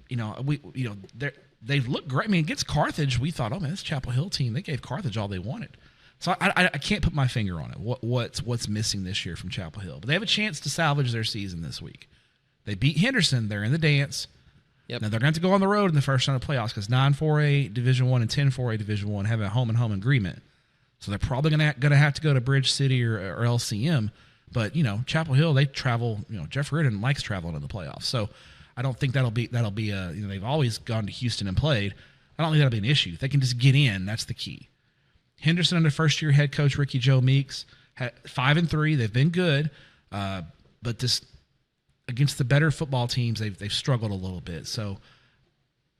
They've looked great. I mean, against Carthage, we thought, oh man, this Chapel Hill team, they gave Carthage all they wanted. So I can't put my finger on it. What's missing this year from Chapel Hill? But they have a chance to salvage their season this week. They beat Henderson. They're in the dance. Yep. Now they're going to have to go on the road in the first round of playoffs because 9-4A Division 1 and 10-4A Division 1 have a home agreement. So they're probably going to have to go to Bridge City or LCM. But Chapel Hill, they travel. Jeff Reardon likes traveling in the playoffs. So I don't think that'll be they've always gone to Houston and played. I don't think that'll be an issue. If they can just get in, that's the key. Henderson under first-year head coach Ricky Joe Meeks had 5-3. They've been good, but this against the better football teams, they've struggled a little bit. So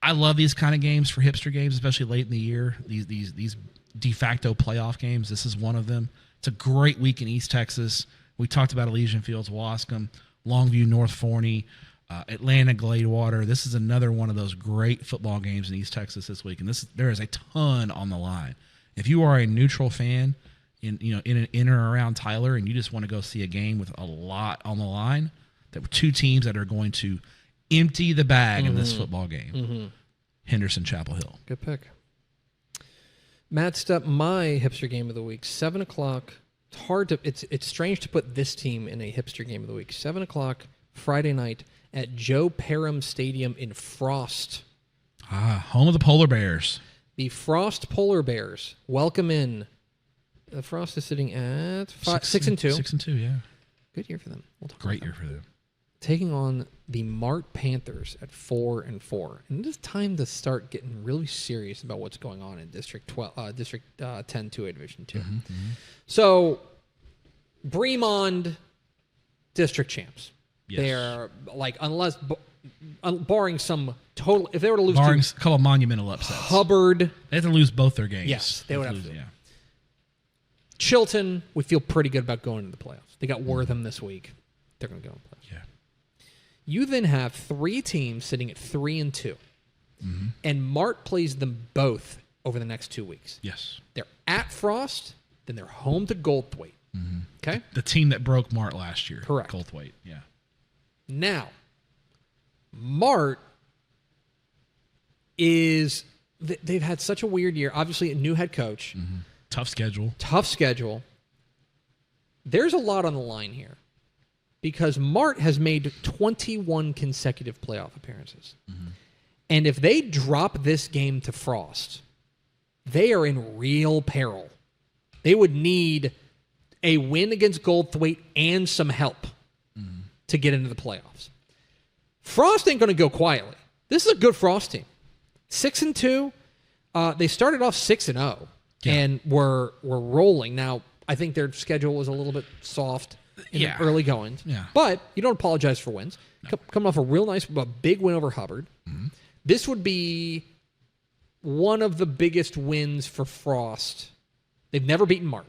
I love these kind of games for hipster games, especially late in the year. These de facto playoff games. This is one of them. It's a great week in East Texas. We talked about Elysian Fields, Wascom, Longview, North Forney, Atlanta, Gladewater. This is another one of those great football games in East Texas this week, and there is a ton on the line. If you are a neutral fan in or around Tyler and you just want to go see a game with a lot on the line, there were 2 teams that are going to empty the bag in this football game. Henderson, Chapel Hill. Good pick. Matt Stepp, my hipster game of the week, 7 o'clock. It's strange to put this team in a hipster game of the week. 7 o'clock Friday night at Joe Parham Stadium in Frost. Home of the Polar Bears. The Frost Polar Bears welcome in. The Frost is sitting at 6-2. 6-2, yeah. Good year for them. We'll talk Great about year for them. taking on the Mart Panthers at 4-4. And it is time to start getting really serious about what's going on in District 10 2A Division 2. So, Bremond district champs. Yes. They're like, barring some total, if they were to lose Barring to a couple of monumental upsets. Hubbard, They have to lose both their games. Yes, they would have to. Yeah. Chilton, we feel pretty good about going into the playoffs. They got Wortham this week. They're going to go in the playoffs. Yeah. You then have 3 teams sitting at 3-2. And Mart plays them both over the next 2 weeks. Yes. They're at Frost, then they're home to Goldthwaite. Okay? The team that broke Mart last year. Correct. Goldthwaite, yeah. Now, Mart is... They've had such a weird year. Obviously, a new head coach. Tough schedule. Tough schedule. There's a lot on the line here. because Mart has made 21 consecutive playoff appearances. And if they drop this game to Frost, they are in real peril. They would need a win against Goldthwaite and some help to get into the playoffs. Frost ain't going to go quietly. This is a good Frost team. 6-2. They started off 6-0 and were rolling. Now, I think their schedule was a little bit soft in the early goings. Yeah. But you don't apologize for wins. No. Coming off a big win over Hubbard. This would be one of the biggest wins for Frost. They've never beaten Mart.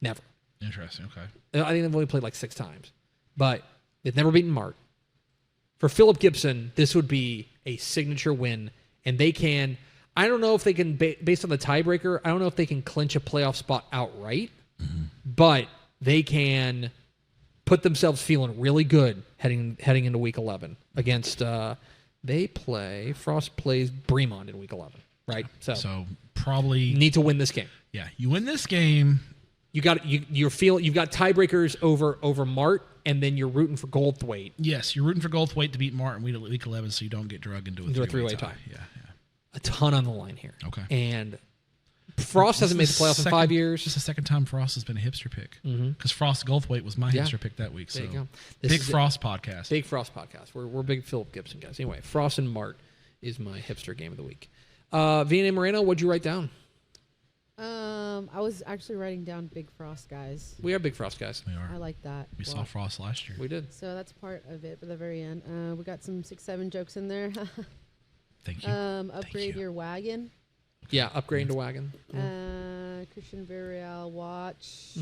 Never. Interesting. Okay. I think they've only played like 6 times. But they've never beaten Mart. For Philip Gibson, this would be a signature win. And they can, I don't know if they can, based on the tiebreaker, I don't know if they can clinch a playoff spot outright. But they can put themselves feeling really good heading into Week 11 against, Frost plays Bremond in Week 11, right? So probably need to win this game. Yeah, you win this game. You've got tiebreakers over Mart, and then you're rooting for Goldthwaite. Yes, you're rooting for Goldthwaite to beat Mart in Week 11, so you don't get drugged into a three-way tie. Yeah. A ton on the line here. Okay. And Frost hasn't made the playoffs in 5 years. This is the second time Frost has been a hipster pick. Because Frost Goldthwaite was my hipster pick that week. There so you go. Big Frost podcast. Big Frost podcast. We're big Philip Gibson guys. Anyway, Frost and Mart is my hipster game of the week. Vianney Moreno, what'd you write down? I was actually writing down Big Frost guys. We are Big Frost guys. We are. I like that. We saw Frost last year. We did. So that's part of it. At the very end, we got some 6-7 jokes in there. Thank you. Upgrade your wagon. Yeah, upgrade to wagon. Christian Villarreal watch.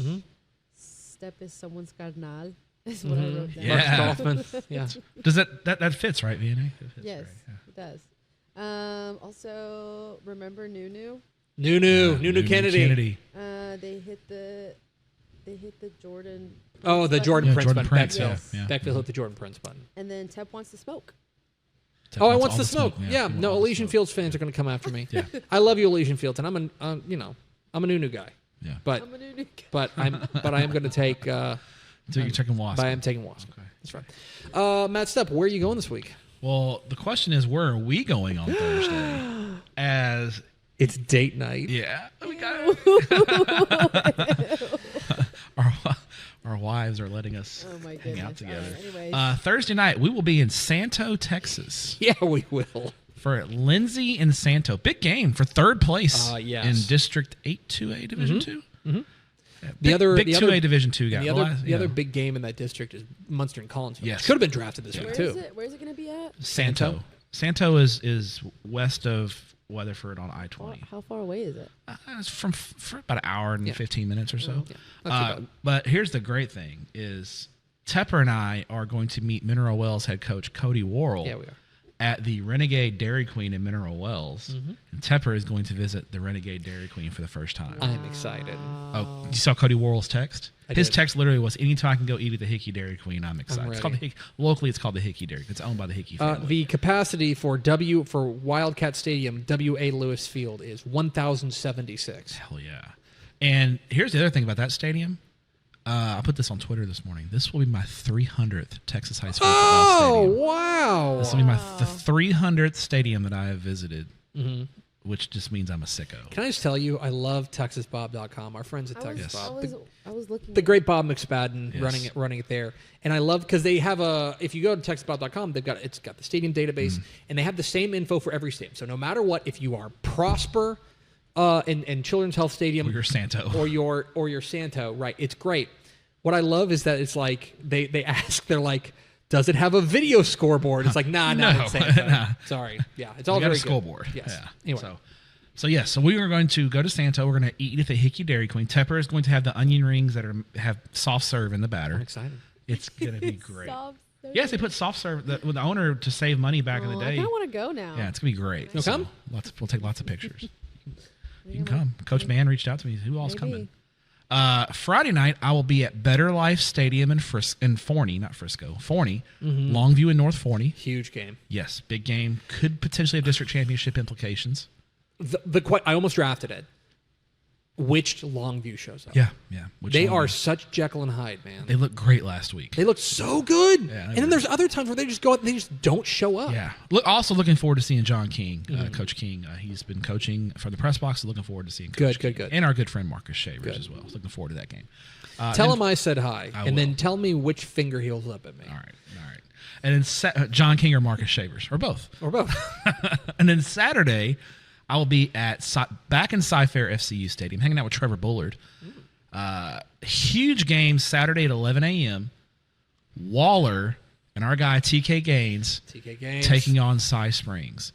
Stepp is someone's carnal. Is what I wrote down. Yeah. Yeah. Does that fits, right, VNA? Yes, right, it does. Also, remember Nunu? Nunu Kennedy. They hit the Jordan. Oh, the button. Jordan Prince Jordan button. Prince, Beckville. yeah. Beckville hit the Jordan Prince button. And then Tepp wants to smoke. I want the smoke. Yeah. No, Elysian Fields fans are going to come after me. Yeah. I love you, Elysian Fields, and I'm a Nunu guy. Yeah. But I'm a Nunu guy. but I am going to take. So you're taking Wasp. But I am taking Wasp. Okay. That's right. Matt Stepp, where are you going this week? Well, the question is, where are we going on Thursday? As it's date night. Yeah, we got it. Our wives are letting us hang out together. Thursday night, we will be in Santo, Texas. Yeah, we will. For Lindsay and Santo. Big game for third place yes. in District 8-2A Division 2. Mm-hmm. Yeah, the other 2A Division 2 guy. The other big game in that district is Munster and Collinsville. Yes. Could have been drafted this week, too. Where's it going to be at? Santo. Santo is west of Weatherford on I-20. How far away is it? It's for about an hour and 15 minutes or so. Yeah. But here's the great thing is Tepper and I are going to meet Mineral Wells head coach Cody Worrell. Yeah, we are. At the Renegade Dairy Queen in Mineral Wells. And Tepper is going to visit the Renegade Dairy Queen for the first time. I'm excited. Oh, you saw Cody Worrell's text? His did. text literally was, anytime I can go eat at the Hickey Dairy Queen, I'm excited. It's called locally, it's called the Hickey Dairy. It's owned by the Hickey family. The capacity for Wildcat Stadium, W.A. Lewis Field, is 1,076. Hell yeah. And here's the other thing about that stadium. I put this on Twitter this morning. This will be my 300th Texas high school football stadium. Oh, wow. This will be the 300th stadium that I have visited, which just means I'm a sicko. Can I just tell you, I love TexasBob.com. Our friends at Texas Bob. I was looking. The great Bob McSpadden running it there. And I love, because they have if you go to TexasBob.com, it's got the stadium database, and they have the same info for every stadium. So no matter what, if you are Prosper in Children's Health Stadium, or your Santo, or your Santo, right? It's great. What I love is that it's like they ask, they're like, does it have a video scoreboard? It's like, nah, no, Santo. Sorry, yeah, it's all we got very a scoreboard. Yes. Yeah. Anyway. So we are going to go to Santo. We're going to eat at the Hickey Dairy Queen. Tepper is going to have the onion rings that have soft serve in the batter. I'm excited. It's going to be great. Soft serve? Yes, they put soft serve with the owner to save money back in the day. I kind of want to go now. Yeah, it's going to be great. You'll come? We'll take lots of pictures. You can come. Coach Mann reached out to me. Who else coming? Friday night, I will be at Better Life Stadium in Forney, not Frisco, Forney, Longview in North Forney. Huge game. Yes, big game. Could potentially have district championship implications. I almost drafted it. which Longview shows up. Yeah. Which They one? are such Jekyll and Hyde, man. They looked great last week. They look so good. Yeah, and then there's other times where they just go out and they just don't show up. Yeah. Also looking forward to seeing John King, Coach King. He's been coaching for the press box. So looking forward to seeing Coach King. Good. And our good friend Marcus Shavers as well. So looking forward to that game. Tell him I said hi, I and then will. tell me which finger he holds up at me. All right. And then John King or Marcus Shavers, or both. Or both. And then Saturday, I will be back in Cy-Fair FCU Stadium, hanging out with Trevor Bullard. Huge game Saturday at 11 a.m. Waller and our guy TK Gaines taking on Cy Springs.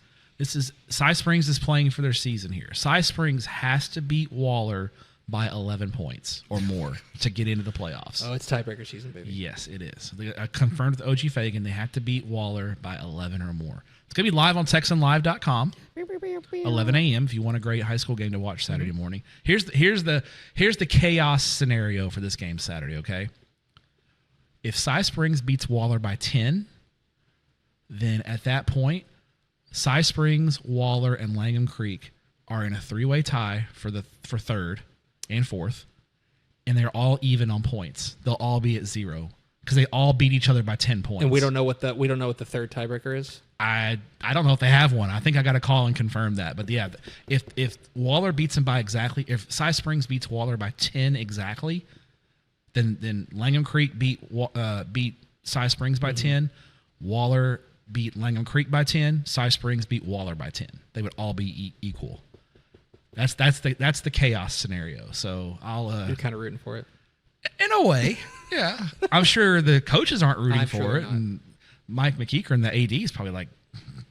Cy Springs is playing for their season here. Cy Springs has to beat Waller by 11 points or more to get into the playoffs. Oh, it's tiebreaker season, baby. Yes, it is. They confirmed with OG Fagan they have to beat Waller by 11 or more. It's going to be live on TexanLive.com, 11 a.m. if you want a great high school game to watch Saturday morning. Here's the chaos scenario for this game Saturday, okay? If Cy Springs beats Waller by 10, then at that point, Cy Springs, Waller, and Langham Creek are in a three-way tie for third and fourth, and they're all even on points. They'll all be at 0 because they all beat each other by 10 points. And we don't know what the third tiebreaker is. I don't know if they have one. I think I got to call and confirm that. But yeah, if Waller beats him by exactly, if Cy Springs beats Waller by 10 exactly, then Langham Creek beat Cy Springs by 10. Waller beat Langham Creek by 10. Cy Springs beat Waller by 10. They would all be equal. That's the chaos scenario. So You're kind of rooting for it. In a way, yeah. I'm sure the coaches aren't rooting I'm for sure it, not. and Mike McEachern, the AD, is probably like,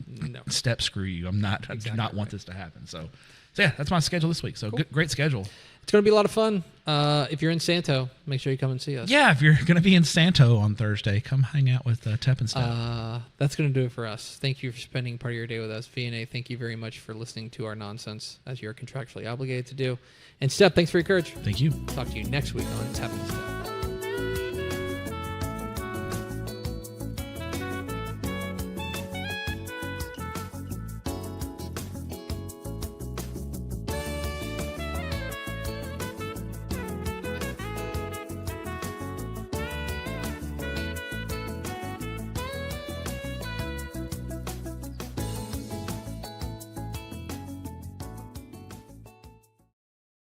No. Stepp, screw you. I do not want this to happen. So yeah, that's my schedule this week. So great schedule. It's going to be a lot of fun. If you're in Santo, make sure you come and see us. Yeah, if you're going to be in Santo on Thursday, come hang out with Tepp and Stepp. That's going to do it for us. Thank you for spending part of your day with us. VNA, thank you very much for listening to our nonsense, as you're contractually obligated to do. And Stepp, thanks for your courage. Thank you. Talk to you next week on Tepp and Stepp.